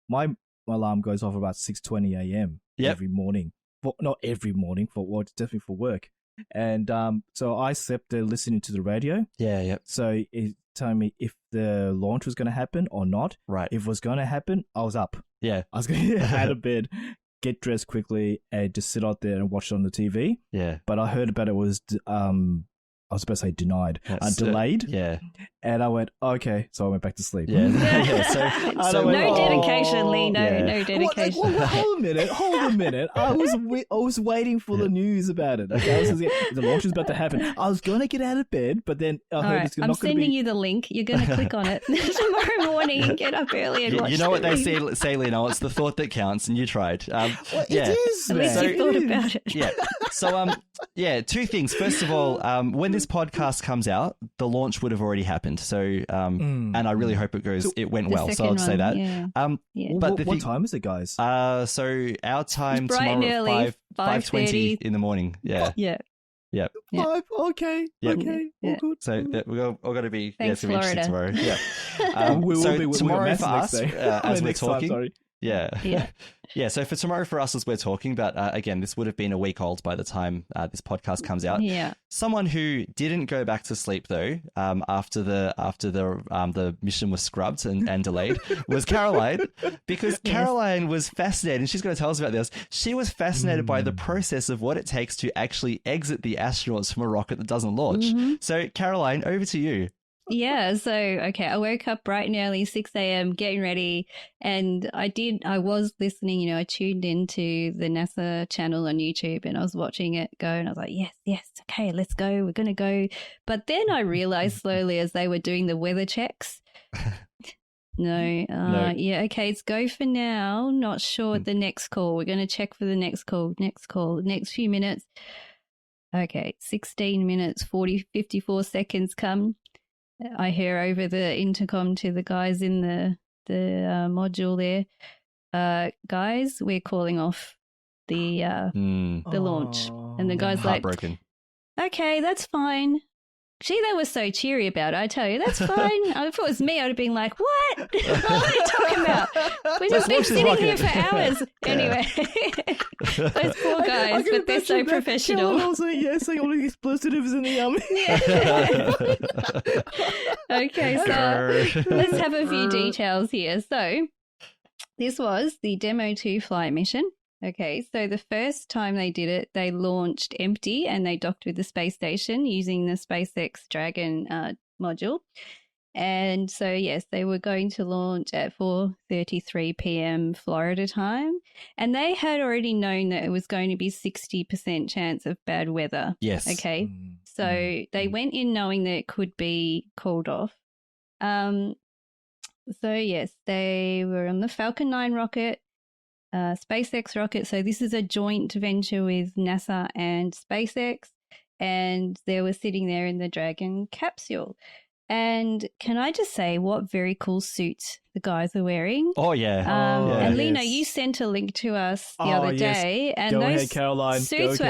my my alarm goes off about 6:20 a.m. every morning. Well, not every morning, definitely for work. And so I slept there listening to the radio. Yeah, yeah. So it told me if the launch was going to happen or not. Right. If it was going to happen, I was up. Yeah. I was going to get out of bed, get dressed quickly, and just sit out there and watch it on the TV. Yeah. But I heard about it was, I was about to say denied, delayed. Yeah. And I went, okay. So I went back to sleep. Yeah. Yeah. So no dedication, Lino. Yeah. No dedication. Hold a minute. I was waiting for the news about it. Okay, the launch was about to happen. I was going to get out of bed, but then I heard it's not going to be... I'm sending you the link. You're going to click on it tomorrow morning and get up early and watch. You know what they say, Lino? It's the thought that counts, and you tried. It is, At least you thought about it. Yeah. So, two things. First of all, when this podcast comes out, the launch would have already happened. So, and I really hope it went well. So I'll say that. Yeah. But what time is it, guys? So our time bright and tomorrow early, at 5:20 in the morning. Yeah. Yeah. Yeah. 5. Okay. Yep. Okay. Yeah. All good. So we're all got to be. Thanks, it's gonna be interesting tomorrow. Yeah. We will be tomorrow for us as we're next time, talking. sorry. Yeah. Yeah. So for tomorrow for us as we're talking, but again, this would have been a week old by the time this podcast comes out. Yeah. Someone who didn't go back to sleep though, after the mission was scrubbed and delayed was Caroline, because Caroline was fascinated, and she's going to tell us about this. She was fascinated by the process of what it takes to actually exit the astronauts from a rocket that doesn't launch. Mm-hmm. So Caroline, over to you. Yeah, so, okay, I woke up bright and early, 6 a.m., getting ready, and I was listening, I tuned into the NASA channel on YouTube, and I was watching it go, and I was like, yes, okay, let's go, we're going to go. But then I realized slowly as they were doing the weather checks, no, yeah, okay, it's go for now, not sure the next call, we're going to check for the next call, next few minutes. Okay, 16 minutes, 54 seconds come. I hear over the intercom to the guys in the module there, guys, we're calling off the launch. And the guy's like, okay, that's fine. Gee, they were so cheery about it, I tell you. That's fine. If it was me, I'd have been like, what? What are you talking about? We've just been sitting here for hours. Anyway, those poor guys, but they're so professional. Also, saying all the explosives in the Okay, so let's have a few details here. So this was the Demo 2 flight mission. Okay, so the first time they did it, they launched empty and they docked with the space station using the SpaceX Dragon module. And so, yes, they were going to launch at 4:33 p.m. Florida time. And they had already known that it was going to be 60% chance of bad weather. Yes. Okay, so they went in knowing that it could be called off. So, yes, they were on the Falcon 9 rocket. SpaceX rocket. So this is a joint venture with NASA and SpaceX, and they were sitting there in the Dragon capsule. And can I just say what very cool suits the guys are wearing? Oh, yeah. And Lino, you sent a link to us the other day. And Go those ahead, Caroline. suits were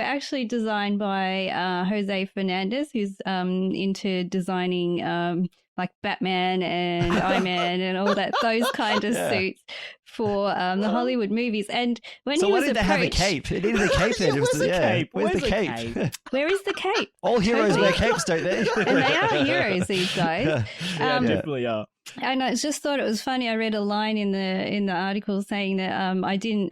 actually designed by Jose Fernandez, who's into designing like Batman and Iron Man and all that, those kind of suits for the Hollywood movies. And when he was approached... Why did they have a cape? It needed a cape then. Where's the cape? Where's the cape? Where is the cape? All heroes wear capes, don't they? And they are heroes, these guys. Definitely are. And I just thought it was funny. I read a line in the article saying that I didn't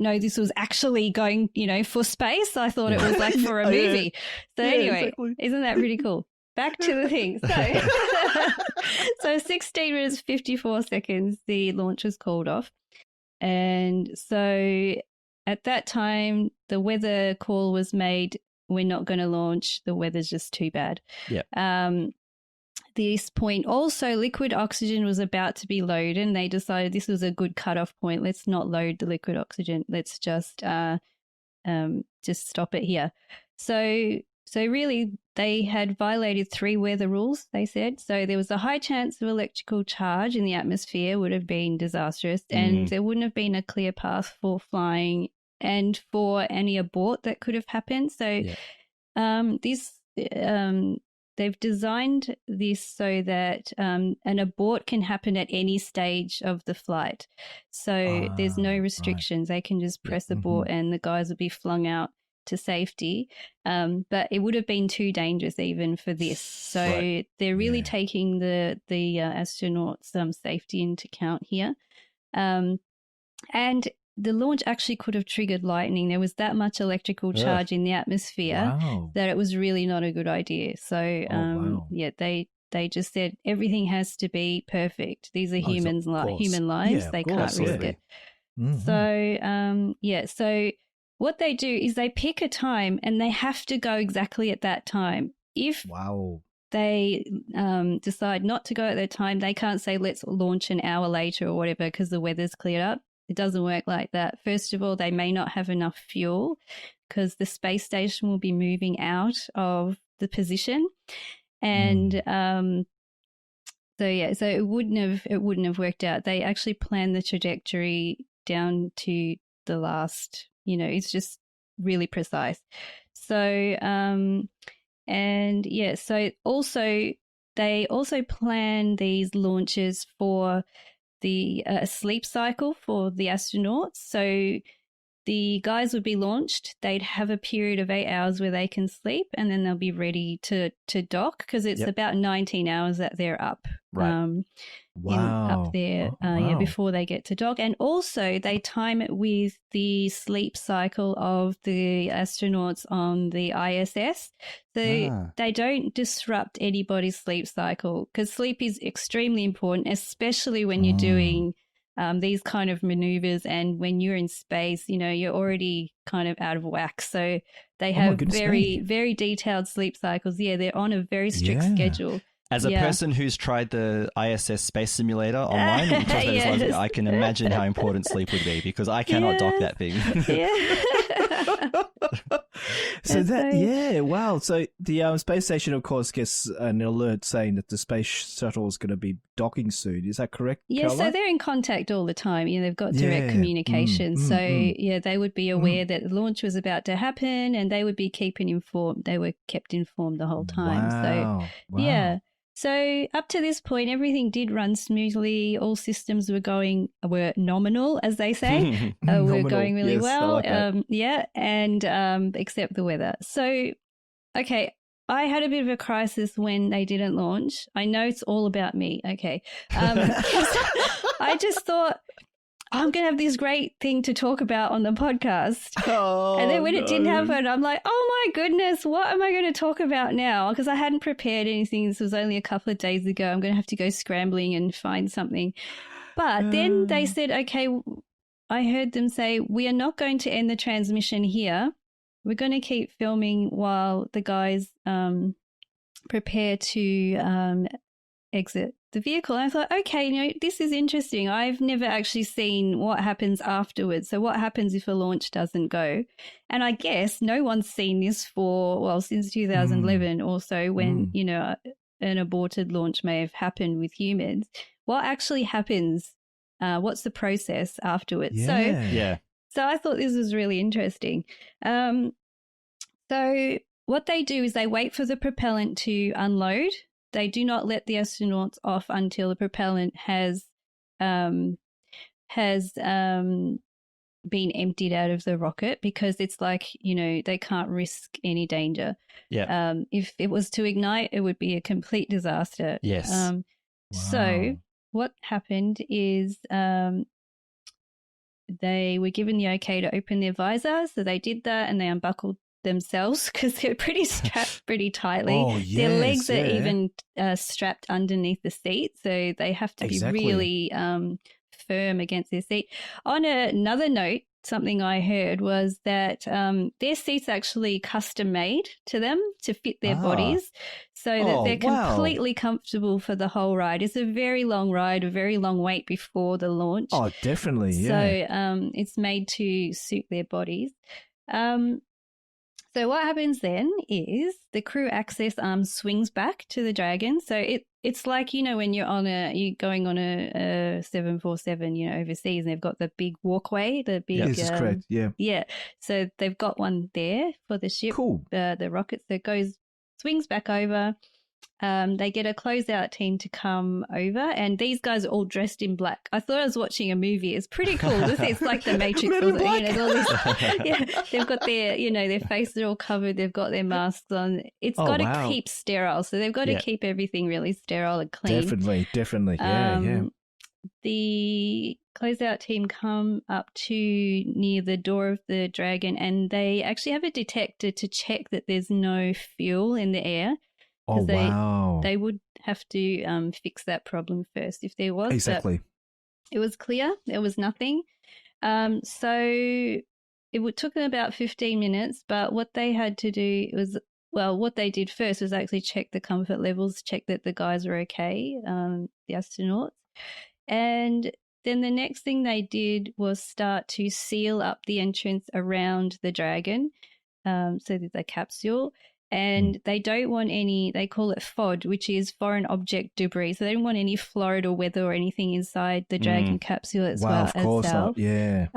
know this was actually going, for space. I thought it was like for a movie. So anyway, exactly. Isn't that really cool? Back to the thing. So 16 minutes, 54 seconds, the launch was called off. And so at that time, the weather call was made, we're not going to launch, the weather's just too bad. Yeah. This point also, liquid oxygen was about to be loaded, and they decided this was a good cutoff point. Let's not load the liquid oxygen. Let's just stop it here. So really, they had violated 3 weather rules, they said. So there was a high chance of electrical charge in the atmosphere would have been disastrous, and there wouldn't have been a clear path for flying and for any abort that could have happened. So this they've designed this so that an abort can happen at any stage of the flight. So there's no restrictions. They can just press abort and the guys will be flung out to safety. But it would have been too dangerous even for this. So they're really taking the astronauts' safety into account here. And the launch actually could have triggered lightning. There was that much electrical charge in the atmosphere that it was really not a good idea. So, they just said everything has to be perfect. These are human lives. They can't risk it. So, so what they do is they pick a time and they have to go exactly at that time. If they decide not to go at that time, they can't say, let's launch an hour later or whatever because the weather's cleared up. It doesn't work like that. First of all, they may not have enough fuel because the space station will be moving out of the position. And so it wouldn't have worked out. They actually planned the trajectory down to the last, it's just really precise. So so also they also plan these launches for the sleep cycle for the astronauts. So the guys would be launched. They'd have a period of 8 hours where they can sleep, and then they'll be ready to dock because it's about 19 hours that they're up. Up there before they get to dock. And also they time it with the sleep cycle of the astronauts on the ISS. So they don't disrupt anybody's sleep cycle because sleep is extremely important, especially when you're doing these kind of maneuvers, and when you're in space, you're already kind of out of whack. So they have very, very detailed sleep cycles. Yeah, they're on a very strict schedule. As a person who's tried the ISS space simulator online, I can imagine how important sleep would be because I cannot dock that thing. So So the space station, of course, gets an alert saying that the space shuttle is going to be docking soon. Is that correct? Yeah, Caroline? So they're in contact all the time. They've got direct communication. They would be aware that the launch was about to happen, and they would be informed. They were kept informed the whole time. So up to this point, everything did run smoothly. All systems were nominal, as they say. Were going really well. Like except the weather. So, okay, I had a bit of a crisis when they didn't launch. I know it's all about me. Okay. I just thought, I'm going to have this great thing to talk about on the podcast. And then when it didn't happen, I'm like, oh my goodness, what am I going to talk about now? Because I hadn't prepared anything. This was only a couple of days ago. I'm going to have to go scrambling and find something. But then they said, okay, I heard them say, we are not going to end the transmission here. We're going to keep filming while the guys prepare to exit the vehicle. And I thought, okay, this is interesting. I've never actually seen what happens afterwards. So what happens if a launch doesn't go? And I guess no one's seen this since 2011 or so, when, an aborted launch may have happened with humans. What actually happens? What's the process afterwards? So I thought this was really interesting. So what they do is they wait for the propellant to unload. They do not let the astronauts off until the propellant has been emptied out of the rocket, because it's like, they can't risk any danger. Yeah. If it was to ignite, it would be a complete disaster. Yes. So what happened is they were given the okay to open their visor. So they did that, and they unbuckled themselves because they're pretty strapped pretty tightly. Their legs are even strapped underneath the seat, so they have to be really firm against their seat. On another note, something I heard was that their seats actually custom made to them to fit their bodies, so that they're completely comfortable for the whole ride. It's a very long ride, a very long wait before the launch. Oh, definitely, yeah. So it's made to suit their bodies. So what happens then is the crew access arm swings back to the Dragon. So it's like, when you're going on a 747, overseas, and they've got the big walkway, the big. Yes, is correct. Yeah. Yeah. So they've got one there for the ship. Cool. The rocket. So it swings back over. They get a closeout team to come over, and these guys are all dressed in black. I thought I was watching a movie. It's pretty cool. It's like the Matrix. All this, they've got their faces are all covered. They've got their masks on. It's got to keep sterile, so they've got to keep everything really sterile and clean. Definitely. Yeah. The closeout team come up to near the door of the dragon, and they actually have a detector to check that there's no fuel in the air. Oh, wow. They would have to fix that problem first if there was. Exactly. It was clear. There was nothing. So it took them about 15 minutes, but what they had to do was, what they did first was actually check the comfort levels, check that the guys were okay, the astronauts. And then the next thing they did was start to seal up the entrance around the dragon, so that the capsule. And they don't want any, they call it FOD, which is foreign object debris. So they don't want any Florida weather or anything inside the Dragon capsule as well as Sal. Yeah.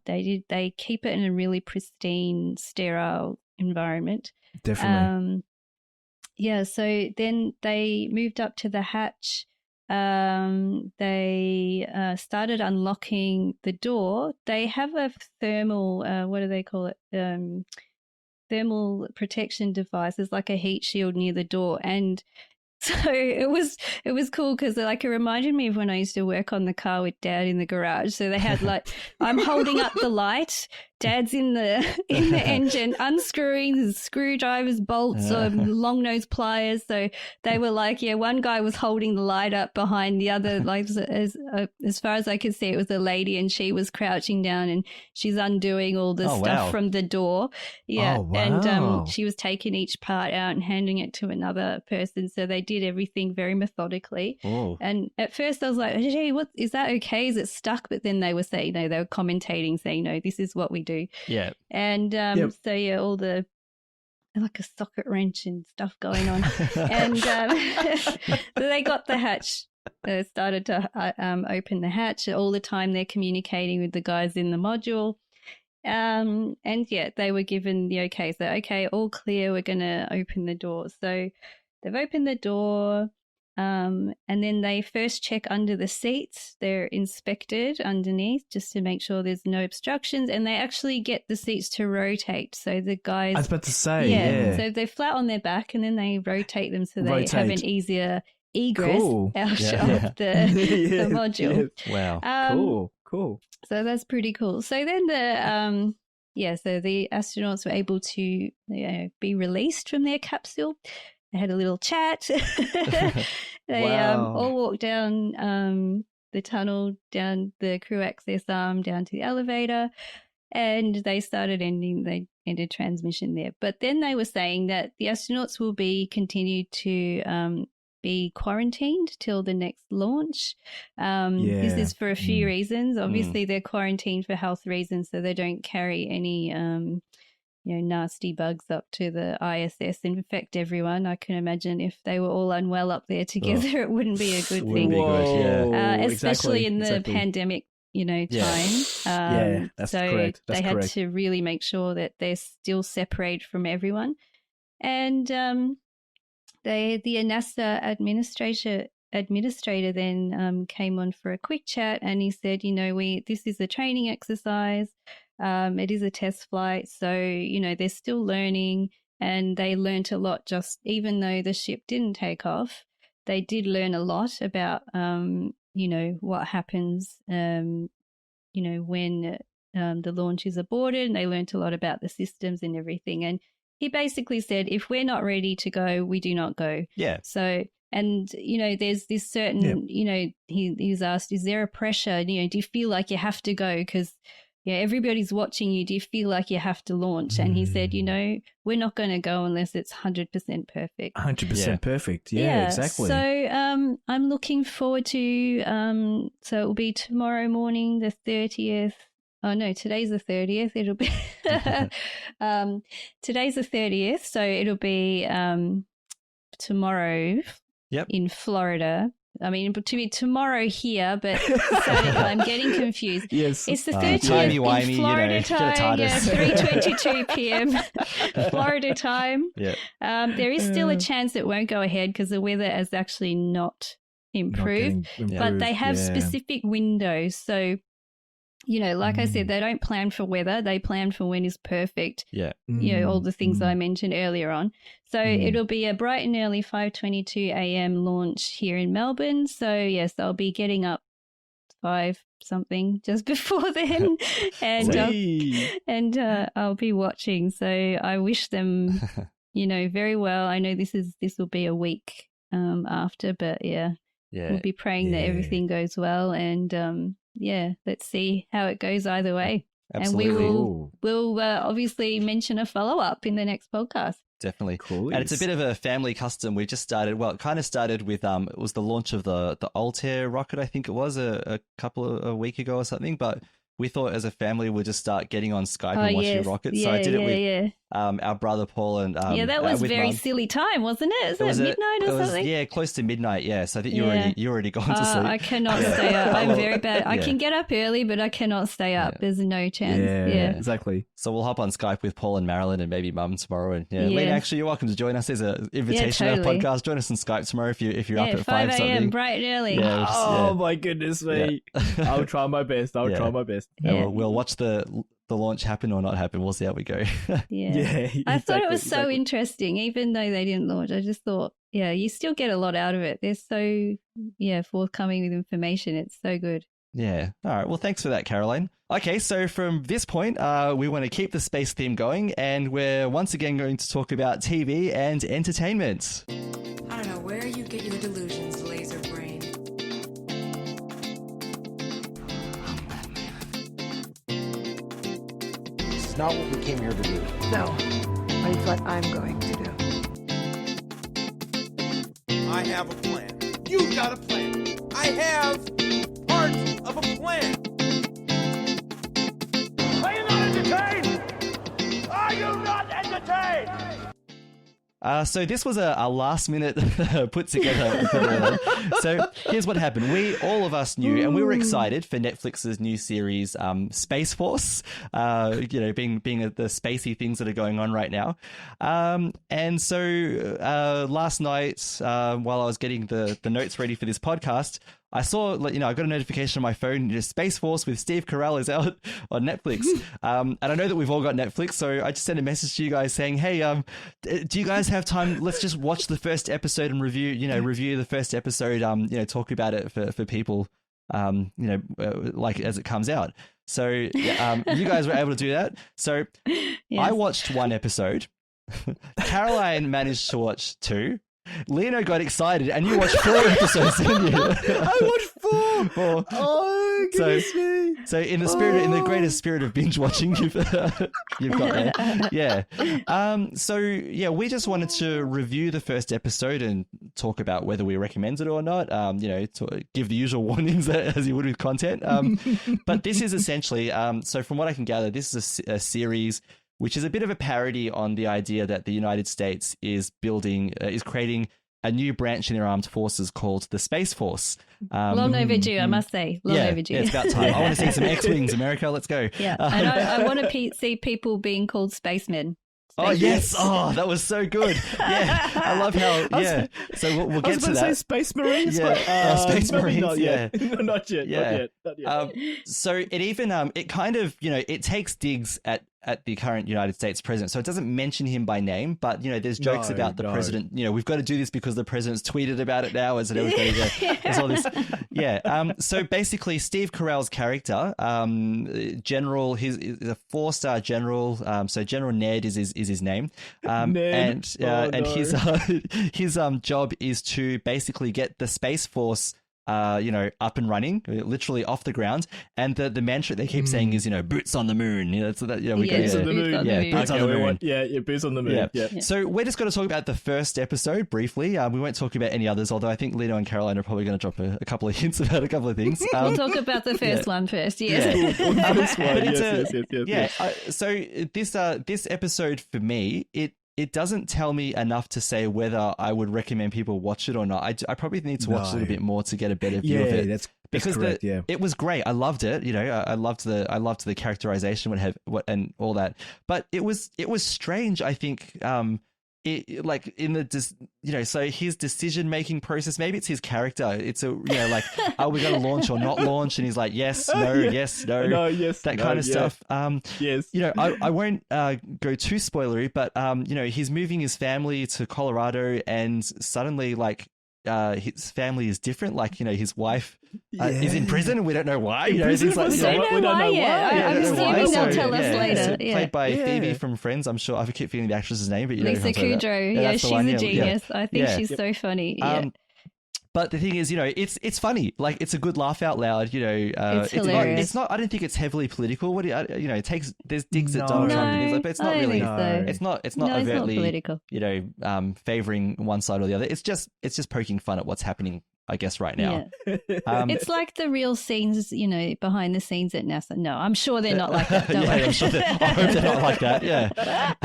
They keep it in a really pristine, sterile environment. Definitely. So then they moved up to the hatch. They started unlocking the door. They have a thermal, what do they call it? Thermal protection device. There's like a heat shield near the door, and so it was cool because it reminded me of when I used to work on the car with Dad in the garage. So they had I'm holding up the light, Dad's in the engine, unscrewing the screwdrivers, bolts, or long nose pliers. So they were one guy was holding the light up behind the other. As far as I could see, it was a lady, and she was crouching down, and she's undoing all the stuff from the door. Yeah, and she was taking each part out and handing it to another person. So they did everything very methodically. Oh. And at first I was like, "Hey, what is that? Okay, is it stuck?" But then they were saying, they were commentating, saying, "No, this is what we do." Yeah. And all the like a socket wrench and stuff going on. And so they got the hatch. They started to open the hatch. All the time they're communicating with the guys in the module. They were given the okay. So, okay, all clear. We're going to open the door. So they've opened the door. And then they first check under the seats. They're inspected underneath just to make sure there's no obstructions, and they actually get the seats to rotate. So the guys... I was about to say, yeah. So they're flat on their back, and then they rotate them so they have an easier egress out of the module. Wow, cool. So that's pretty cool. So then so the astronauts were able to be released from their capsule. They had a little chat. They all walked down the tunnel, down the crew access arm, down to the elevator, and they ended transmission there. But then they were saying that the astronauts will be continued to be quarantined till the next launch. This is for a few reasons. Obviously, they're quarantined for health reasons, so they don't carry any nasty bugs up to the ISS and infect everyone. I can imagine if they were all unwell up there together, it wouldn't be a good thing. Especially in the pandemic, time. That's so correct. They had to really make sure that they're still separated from everyone. And the NASA administrator then came on for a quick chat, and he said, this is a training exercise. It is a test flight, so, they're still learning, and they learnt a lot. Just even though the ship didn't take off, they did learn a lot about, what happens, when the launch is aborted, and they learnt a lot about the systems and everything. And he basically said, if we're not ready to go, we do not go. Yeah. So, and, there's this certain, he was asked, is there a pressure? Do you feel like you have to go? Because everybody's watching you. Do you feel like you have to launch? And he said, we're not going to go unless it's 100% perfect. 100% perfect. Yeah, exactly. So I'm looking forward to, so it will be tomorrow morning, the 30th. Oh, no, today's the 30th. It'll be, today's the 30th. So it'll be tomorrow in Florida. I mean, to be tomorrow here, but Saturday, I'm getting confused. Yes. It's the 30th in Florida time, 3:22 p.m. Florida time. Yeah. There is still a chance it won't go ahead because the weather has actually not improved. But they have specific windows. So, like I said, they don't plan for weather. They plan for when is perfect. Yeah. All the things I mentioned earlier on. So it'll be a bright and early 5:22 a.m. launch here in Melbourne. So, yes, I'll be getting up 5 something just before then and I'll be watching. So I wish them, very well. I know this will be a week after, but we'll be praying that everything goes well and let's see how it goes either way. Absolutely. And we'll obviously mention a follow-up in the next podcast. Definitely. Cool. And it's a bit of a family custom. We just started, well, it kind of started with, it was the launch of the Altair rocket, I think it was a week ago or something, but we thought as a family we'd just start getting on Skype and watching rockets. So I did it with our brother Paul and that was very Mum. silly time, wasn't it? Is it midnight or something? Yeah, close to midnight. Yeah, so I think you already gone to sleep. I cannot stay up. I'm very bad. I can get up early, but I cannot stay up. There's no chance. Yeah, exactly. So we'll hop on Skype with Paul and Marilyn and maybe Mum tomorrow. And Lena, actually, you're welcome to join us. There's an invitation to our podcast. Join us on Skype tomorrow if you're up at 5 a.m. something. bright and early. My goodness me! I'll try my best. Try my best. We'll watch the launch happen or not happen. We'll see how we go. I thought it was so interesting, even though they didn't launch. I just thought, you still get a lot out of it. They're so forthcoming with information. It's so good. Yeah. All right. Well, thanks for that, Caroline. Okay, so from this point, we want to keep the space theme going, and we're once again going to talk about TV and entertainment. I don't know where you get your delusions, laser brain. This is not what we came here to do. No, but it's what I'm going to do. I have a plan. You've got a plan. I have part of a plan. Are you not entertained? Are you not entertained? So this was a last-minute put together. So here's what happened. All of us knew, and we were excited for Netflix's new series, Space Force. Being the spacey things that are going on right now. And so last night, while I was getting the notes ready for this podcast, I saw, I got a notification on my phone, Space Force with Steve Carell is out on Netflix. And I know that we've all got Netflix, so I just sent a message to you guys saying, hey, do you guys have time? Let's just watch the first episode and review the first episode, talk about it for people, like as it comes out. So you guys were able to do that. So I watched one episode. Caroline managed to watch 2. Lino got excited, and you watched 4 episodes, didn't you? I watched 4. Oh, goodness me! So in the greatest spirit of binge watching, you've got there. Yeah. We just wanted to review the first episode and talk about whether we recommend it or not. To give the usual warnings as you would with content. But this is essentially, so from what I can gather, this is a series which is a bit of a parody on the idea that the United States is creating a new branch in their armed forces called the Space Force. Long overdue, I must say. Long overdue. Yeah, it's about time. I want to see some X-Wings, America. Let's go. Yeah, and I want to see people being called spacemen. Oh, yes. Oh, that was so good. Yeah. I love how, So we'll get to that. Say Space Marines. Yeah. Space Marines. Not yet. Not yet. So it even, it kind of, it takes digs at the current United States president. So it doesn't mention him by name, but, there's jokes about the president. We've got to do this because the president's tweeted about it now. As everybody there's all this. Yeah. So basically, Steve Carell's character, General, he's a 4-star general. So General Ned is his name. Ned. And his job is to basically get the Space Force up and running, literally off the ground. And the mantra they keep saying is, boots on the moon. Boots on the moon. Boots on the moon. Boots on the moon. Yeah. So we're just going to talk about the first episode briefly. We won't talk about any others, although I think Lino and Caroline are probably going to drop a couple of hints about a couple of things. We'll talk about the first one first, yes. So this episode for me, it doesn't tell me enough to say whether I would recommend people watch it or not. I probably need to watch a little bit more to get a better view of it. That's because correct, it was great. I loved it. You know, I loved the characterization and all that. But it was strange. I think like in the so his decision making process. Maybe it's his character. It's like, are we going to launch or not launch? And he's like, yes, no, yes, no, yes, that kind of stuff. Yes, I won't go too spoilery, but he's moving his family to Colorado, and suddenly like his family is different. Like his wife is in prison, and we don't know why. We don't know why yet. I'm assuming they'll tell us later. Played by Phoebe from Friends. I'm sure I keep forgetting the actress's name, but Lisa Kudrow. Yeah, she's a genius. I think she's so funny. Yeah. But the thing is, it's funny. Like, it's a good laugh out loud. It's hilarious. It's not. I don't think it's heavily political. It takes. There's digs at Donald Trump and things like, but it's not really. It's not. It's not overtly. Political. Favoring one side or the other. It's just poking fun at what's happening, I guess, right now. Yeah. It's like the real scenes, behind the scenes at NASA. No, I'm sure they're not like that. Don't worry. I'm sure I hope they're not like that. Yeah.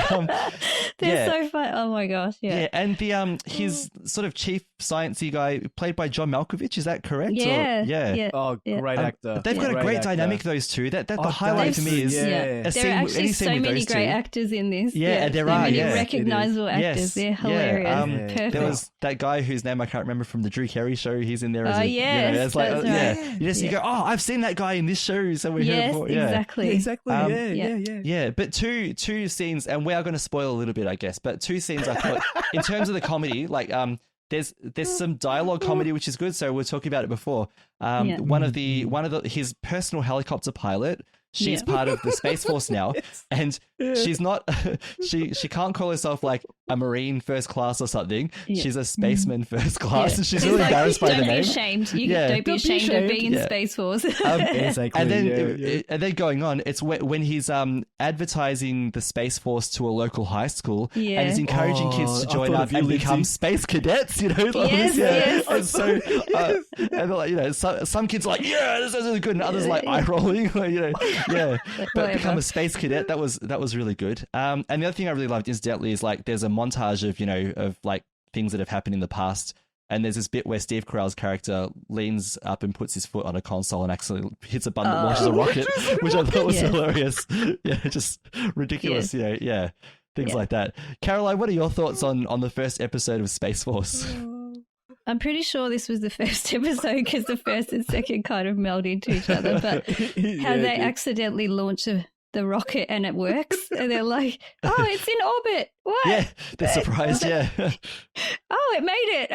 They're so fun. Oh my gosh. Yeah. Yeah. And the his sort of chief sciencey guy played by John Malkovich. Is that correct? Yeah. Yeah. Oh, great actor. They've got a great dynamic, those two. That the highlight to me is there are actually so many great actors in this. Yeah, there so are. Many recognizable actors. They're hilarious. Perfect. There was that guy whose name I can't remember from the Drew Carey show. He's in there as it's like, right. You go, oh, I've seen that guy in this show. So we heard before. Exactly. Yeah. But two scenes, and we are going to spoil a little bit, I guess. But two scenes I thought, in terms of the comedy, like there's some dialogue comedy which is good. So we were talking about it before. One of his personal helicopter pilot. She's part of the Space Force now, and she's not. She can't call herself like a Marine first class or something. She's a spaceman first class, and she's really embarrassed by the name. Don't be ashamed. Don't be ashamed of being in Space Force. Exactly. And then going on, it's when he's advertising the Space Force to a local high school, and he's encouraging kids to join up and become space cadets. Yes. And so, and they're like, some kids are like, yeah, this is really good, and others like eye rolling, but become a space cadet. That was really good. And the other thing I really loved, incidentally, is like there's a montage of like things that have happened in the past, and there's this bit where Steve Carell's character leans up and puts his foot on a console and accidentally hits a button that launches a rocket, which I thought was hilarious. Yeah, just ridiculous. Things like that. Caroline, what are your thoughts on the first episode of Space Force? I'm pretty sure this was the first episode because the first and second kind of meld into each other. But how they accidentally launch the rocket and it works, and they're like, "Oh, it's in orbit." What? Yeah, they're surprised. Yeah. Oh, it made it.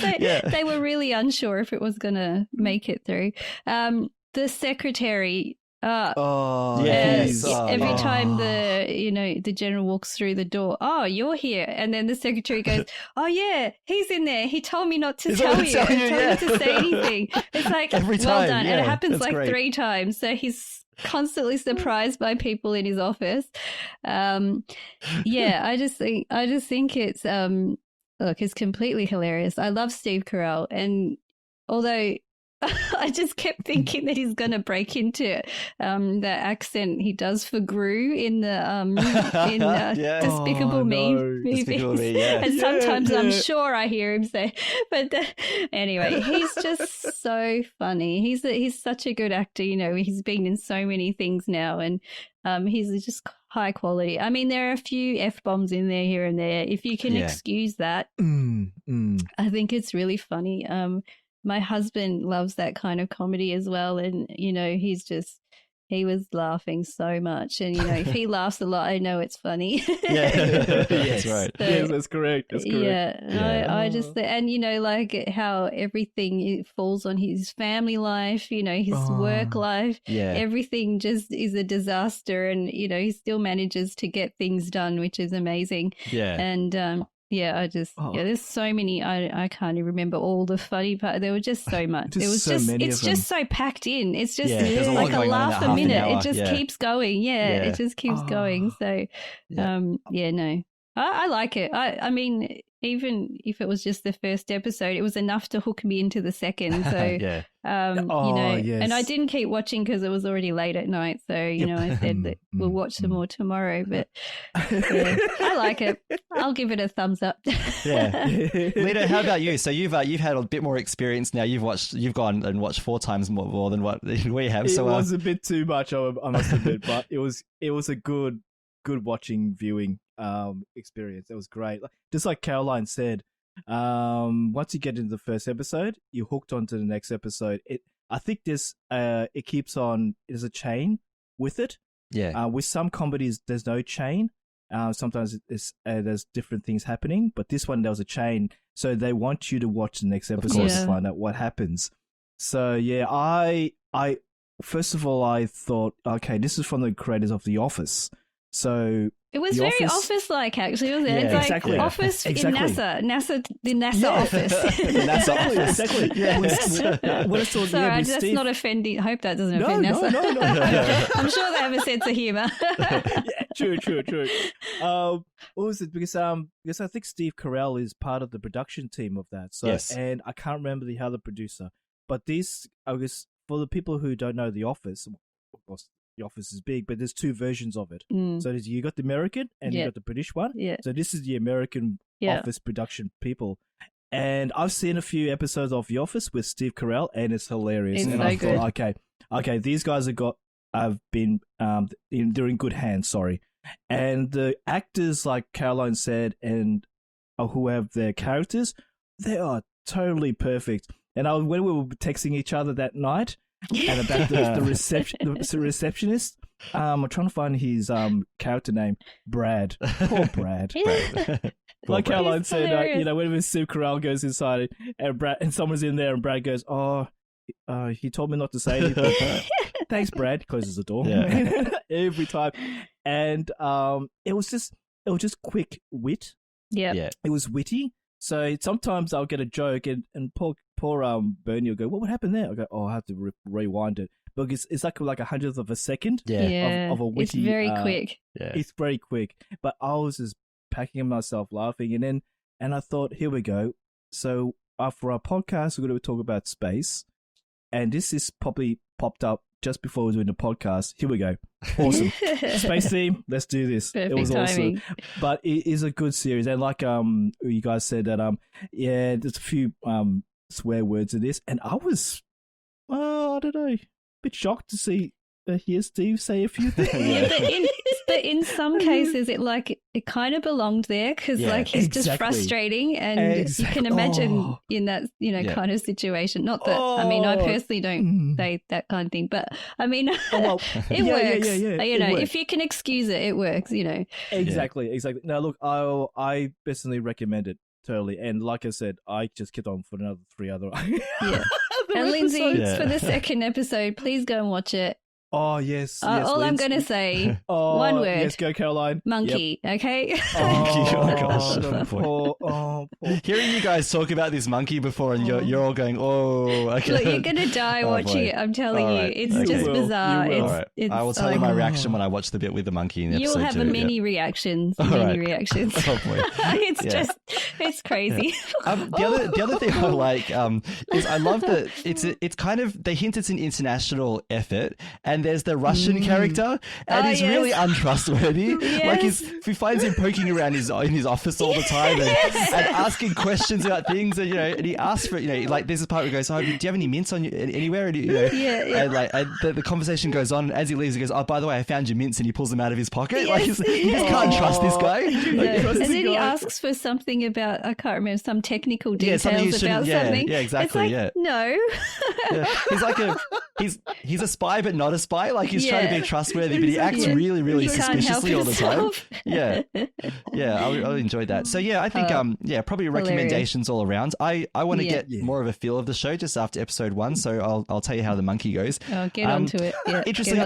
Okay. They were really unsure if it was going to make it through. The secretary. Yes. Every time the general walks through the door, oh, you're here, and then the secretary goes, oh yeah, he's in there. He told me not to tell you. He told me to say anything. It's like every time, well done, and it happens like great. 3 times. So he's constantly surprised by people in his office. I just think it's it's completely hilarious. I love Steve Carell, and although I just kept thinking that he's going to break into the accent he does for Gru in the Despicable Me movies. Despicable Me, yeah. And sometimes I'm sure I hear him say, but anyway, he's just so funny. He's such a good actor. He's been in so many things now, and he's just high quality. I mean, there are a few F-bombs in there here and there. If you can excuse that, I think it's really funny. My husband loves that kind of comedy as well, and he was laughing so much, and if he laughs a lot, I know it's funny. That's right. So, yes, that's correct. I just like how everything falls on his family life, his work life. Everything just is a disaster, and he still manages to get things done, which is amazing. And there's so many. I can't even remember all the funny parts. There were just so much. It's just so packed in. It's just like a laugh a minute. It just keeps going. It just keeps going. So, I like it. I mean, even if it was just the first episode, it was enough to hook me into the second. So, Yeah. you know, and I didn't keep watching because it was already late at night. So, you know, I said that we'll watch some more tomorrow. But yeah, I like it. I'll give it a thumbs up. Yeah. Lino, how about you? So you've had a bit more experience now. You've gone and watched 4 times more than what we have. It So was a bit too much, I must admit, but it was a good watching viewing experience. It was great. Just like Caroline said, once you get into the first episode, you're hooked onto the next episode. I think this it keeps on. There's a chain with it. Yeah. With some comedies, there's no chain. Sometimes there's different things happening, but this one there was a chain, so they want you to watch the next episode to find out what happens. So yeah, I first of all I thought, okay, this is from the creators of The Office, so. It was very Office-like, actually, wasn't it? Yeah, it's like exactly. Office in NASA, the NASA Yeah. office. The NASA office, exactly. Yeah. Sorry, that's not offending. I hope that doesn't offend NASA. No. I'm sure they have a sense of humor. Yeah, true. What was it? Because I think Steve Carell is part of the production team of that. So, yes. And I can't remember the other producer, but this, I guess, for the people who don't know The Office, of course, The Office is big, but there's 2 versions of it. So you got the American and you got the British one. Yeah. So this is the American Office production people. And I've seen a few episodes of The Office with Steve Carell, and it's hilarious. It's and so I good. thought, okay, these guys have been they're in good hands. Sorry, and the actors, like Caroline said, and who have their characters, they are totally perfect. And when we were texting each other that night. And about the receptionist, I'm trying to find his character name, Brad. Poor Brad. Like Caroline said, you know, when Steve Carell goes inside and someone's in there, and Brad goes, "Oh, he told me not to say anything." Thanks, Brad. Closes the door every time, and it was just quick wit. Yeah. It was witty. So sometimes I'll get a joke, and poor Bernie will go, "What happened there?" I go, "Oh, I have to rewind it." But it's like a 100th of a second of a witty. It's very quick. Yeah. It's very quick. But I was just packing myself laughing, and I thought, here we go. So for our podcast, we're going to talk about space, and this is probably popped up just before we were doing the podcast. Here we go. Awesome. Space theme. Let's do this. Perfect it was timing. awesome. But it is a good series. And like you guys said that there's a few swear words in this, and I was I don't know, a bit shocked to hear Steve say a few things. But in some cases, it kind of belonged there because it's just frustrating, and you can imagine in that kind of situation. Not that I mean, I personally don't say that kind of thing, but I mean, it works. Yeah. You know, if you can excuse it, it works. You know, exactly. Now, look, I personally recommend it totally, and like I said, I just kept on for another 3 other. And Lindsay, for the second episode, please go and watch it. Oh, yes. All I'm going to say, one word. Yes, go, Caroline. Monkey, okay? Oh, gosh. Hearing you guys talk about this monkey before, and you're all going, okay. Look, you're going to die watching it. I'm telling you. It's just bizarre. It's I will tell you my reaction when I watch the bit with the monkey in episode 2. You'll have many reactions. Reactions. Oh, boy. It's crazy. The other thing I like is I love that it's kind of, they hint it's an international effort, and there's the Russian character, and he's really untrustworthy. Like he finds him poking around in his office all the time and asking questions about things, and and he asks for like there's a part where he goes, "Oh, do you have any mints on you anywhere?" And, and the conversation goes on. As he leaves, he goes, "Oh, by the way, I found your mints," and he pulls them out of his pocket. Like you just can't trust this guy. And then he asks for something about, I can't remember, some technical details about something. Yeah, exactly. It's like, no. He's like he's a spy, but not a spy. Like he's trying to be trustworthy, but he acts really, really suspiciously all the time. I enjoyed that. So I think probably recommendations all around. I want to get more of a feel of the show just after episode 1, so I'll tell you how the monkey goes. Oh, get onto it. Yeah, interesting.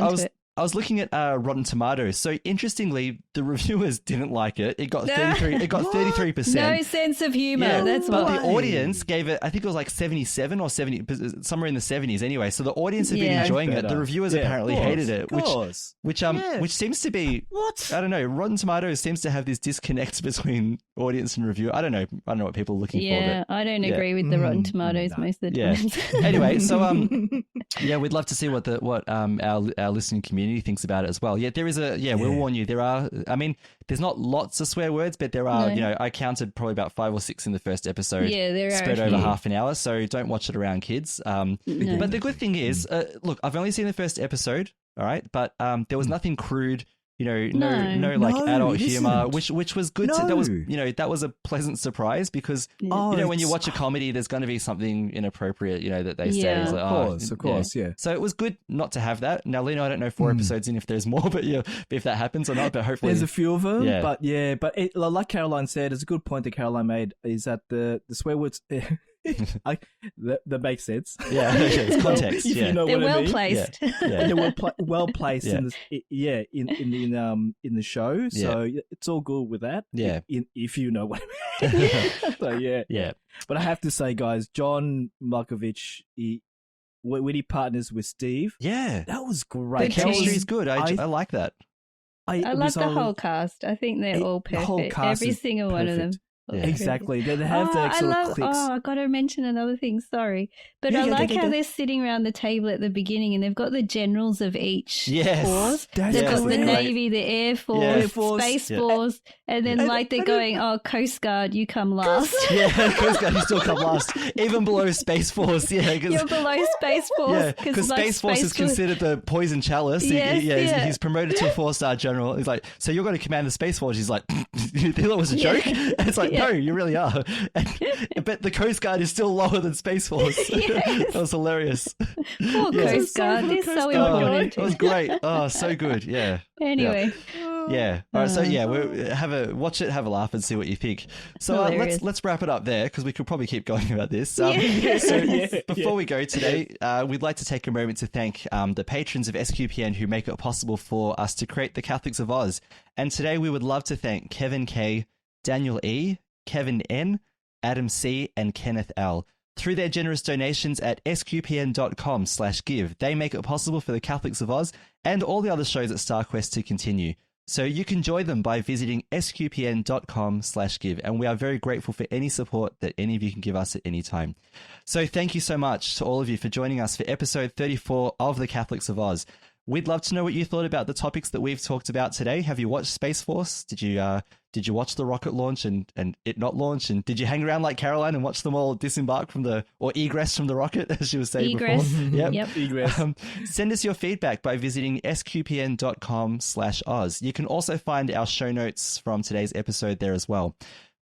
I was looking at Rotten Tomatoes. So interestingly, the reviewers didn't like it. It got 33. It got 33%. No sense of humor. That's but why. the audience gave it. I think it was like 77 or 70, somewhere in the 70s. Anyway, so the audience have been enjoying it. The reviewers apparently hated it, which seems to be what I don't know. Rotten Tomatoes seems to have this disconnect between audience and review. I don't know what people are looking for. Yeah, I don't agree with the Rotten Tomatoes most of the time. Anyway, so we'd love to see what our listening community thinks about it as well. Yeah, there is we'll warn you. There are, I mean, there's not lots of swear words, but there are. No. I counted probably about 5 or 6 in the first episode. Yeah, there are spread over half an hour. So don't watch it around kids. No. But the good thing is, look, I've only seen the first episode. All right, but there was nothing crude. No adult humor, which was good. That was a pleasant surprise because when you watch a comedy, there's going to be something inappropriate, that they say. It's like, of course, yeah. So it was good not to have that. Now, Lino, I don't know 4 episodes in if there's more, but if that happens or not, but hopefully there's a few of them. Yeah. But like Caroline said, it's a good point that Caroline made is that the swear words. That makes sense. Yeah, it's context. If you know they're what well I mean. placed. They're well placed in the show. So it's all good with that. Yeah, if you know what I mean. So yeah. But I have to say, guys, John Malkovich, when he partners with Steve, that was great. The chemistry is good. I like that. I love the whole cast. I think they're all perfect. The whole cast Every single one of them. Yeah. Exactly. They have the excellent clicks. I got to mention another thing. Sorry, but I like how they're sitting around the table at the beginning, and they've got the generals of each force. They've got the Navy, the Air Force, Space Force, and then they're going, "Oh, Coast Guard, you come last." Coast Guard, you still come last, even below Space Force. Yeah, you're below Space Force. Because Space Force is considered the poison chalice. He's promoted to a 4-star general. He's like, so you're going to command the Space Force? He's like, you think that was a joke? It's like, no, you really are. But the Coast Guard is still lower than Space Force. That was hilarious. Poor Coast Guard. They're so important. It was great. Oh, so good. Yeah. Anyway. Yeah. All right. So we'll watch it, have a laugh, and see what you think. So let's wrap it up there because we could probably keep going about this. Before we go today, we'd like to take a moment to thank the patrons of SQPN who make it possible for us to create the Catholics of Oz. And today we would love to thank Kevin K, Daniel E, Kevin N, Adam C, and Kenneth L. Through their generous donations at sqpn.com/give, they make it possible for the Catholics of Oz and all the other shows at StarQuest to continue. So you can join them by visiting sqpn.com/give, and we are very grateful for any support that any of you can give us at any time. So thank you so much to all of you for joining us for episode 34 of the Catholics of Oz. We'd love to know what you thought about the topics that we've talked about today. Have you watched Space Force? Did you watch the rocket launch and it not launch? And did you hang around like Caroline and watch them all disembark or egress from the rocket, as she was saying before? Yep. Egress. Send us your feedback by visiting sqpn.com/Oz. You can also find our show notes from today's episode there as well.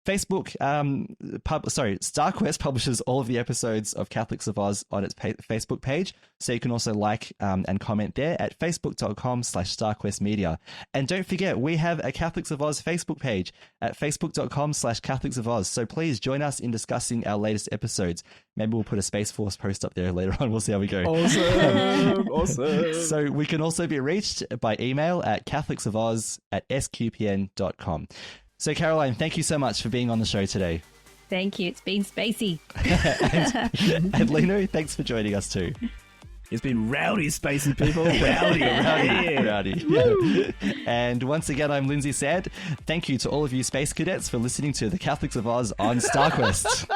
StarQuest publishes all of the episodes of Catholics of Oz on its Facebook page, so you can also like and comment there at facebook.com/StarQuestMedia. And don't forget, we have a Catholics of Oz Facebook page at facebook.com/Catholics of Oz, so please join us in discussing our latest episodes. Maybe we'll put a Space Force post up there later on. We'll see how we go. Awesome. So we can also be reached by email at catholicsofoz@sqpn.com. So, Caroline, thank you so much for being on the show today. Thank you. It's been spacey. and Lino, thanks for joining us too. It's been rowdy, spacey people. Rowdy. Yeah. And once again, I'm Lindsay Sand. Thank you to all of you space cadets for listening to the Catholics of Oz on StarQuest.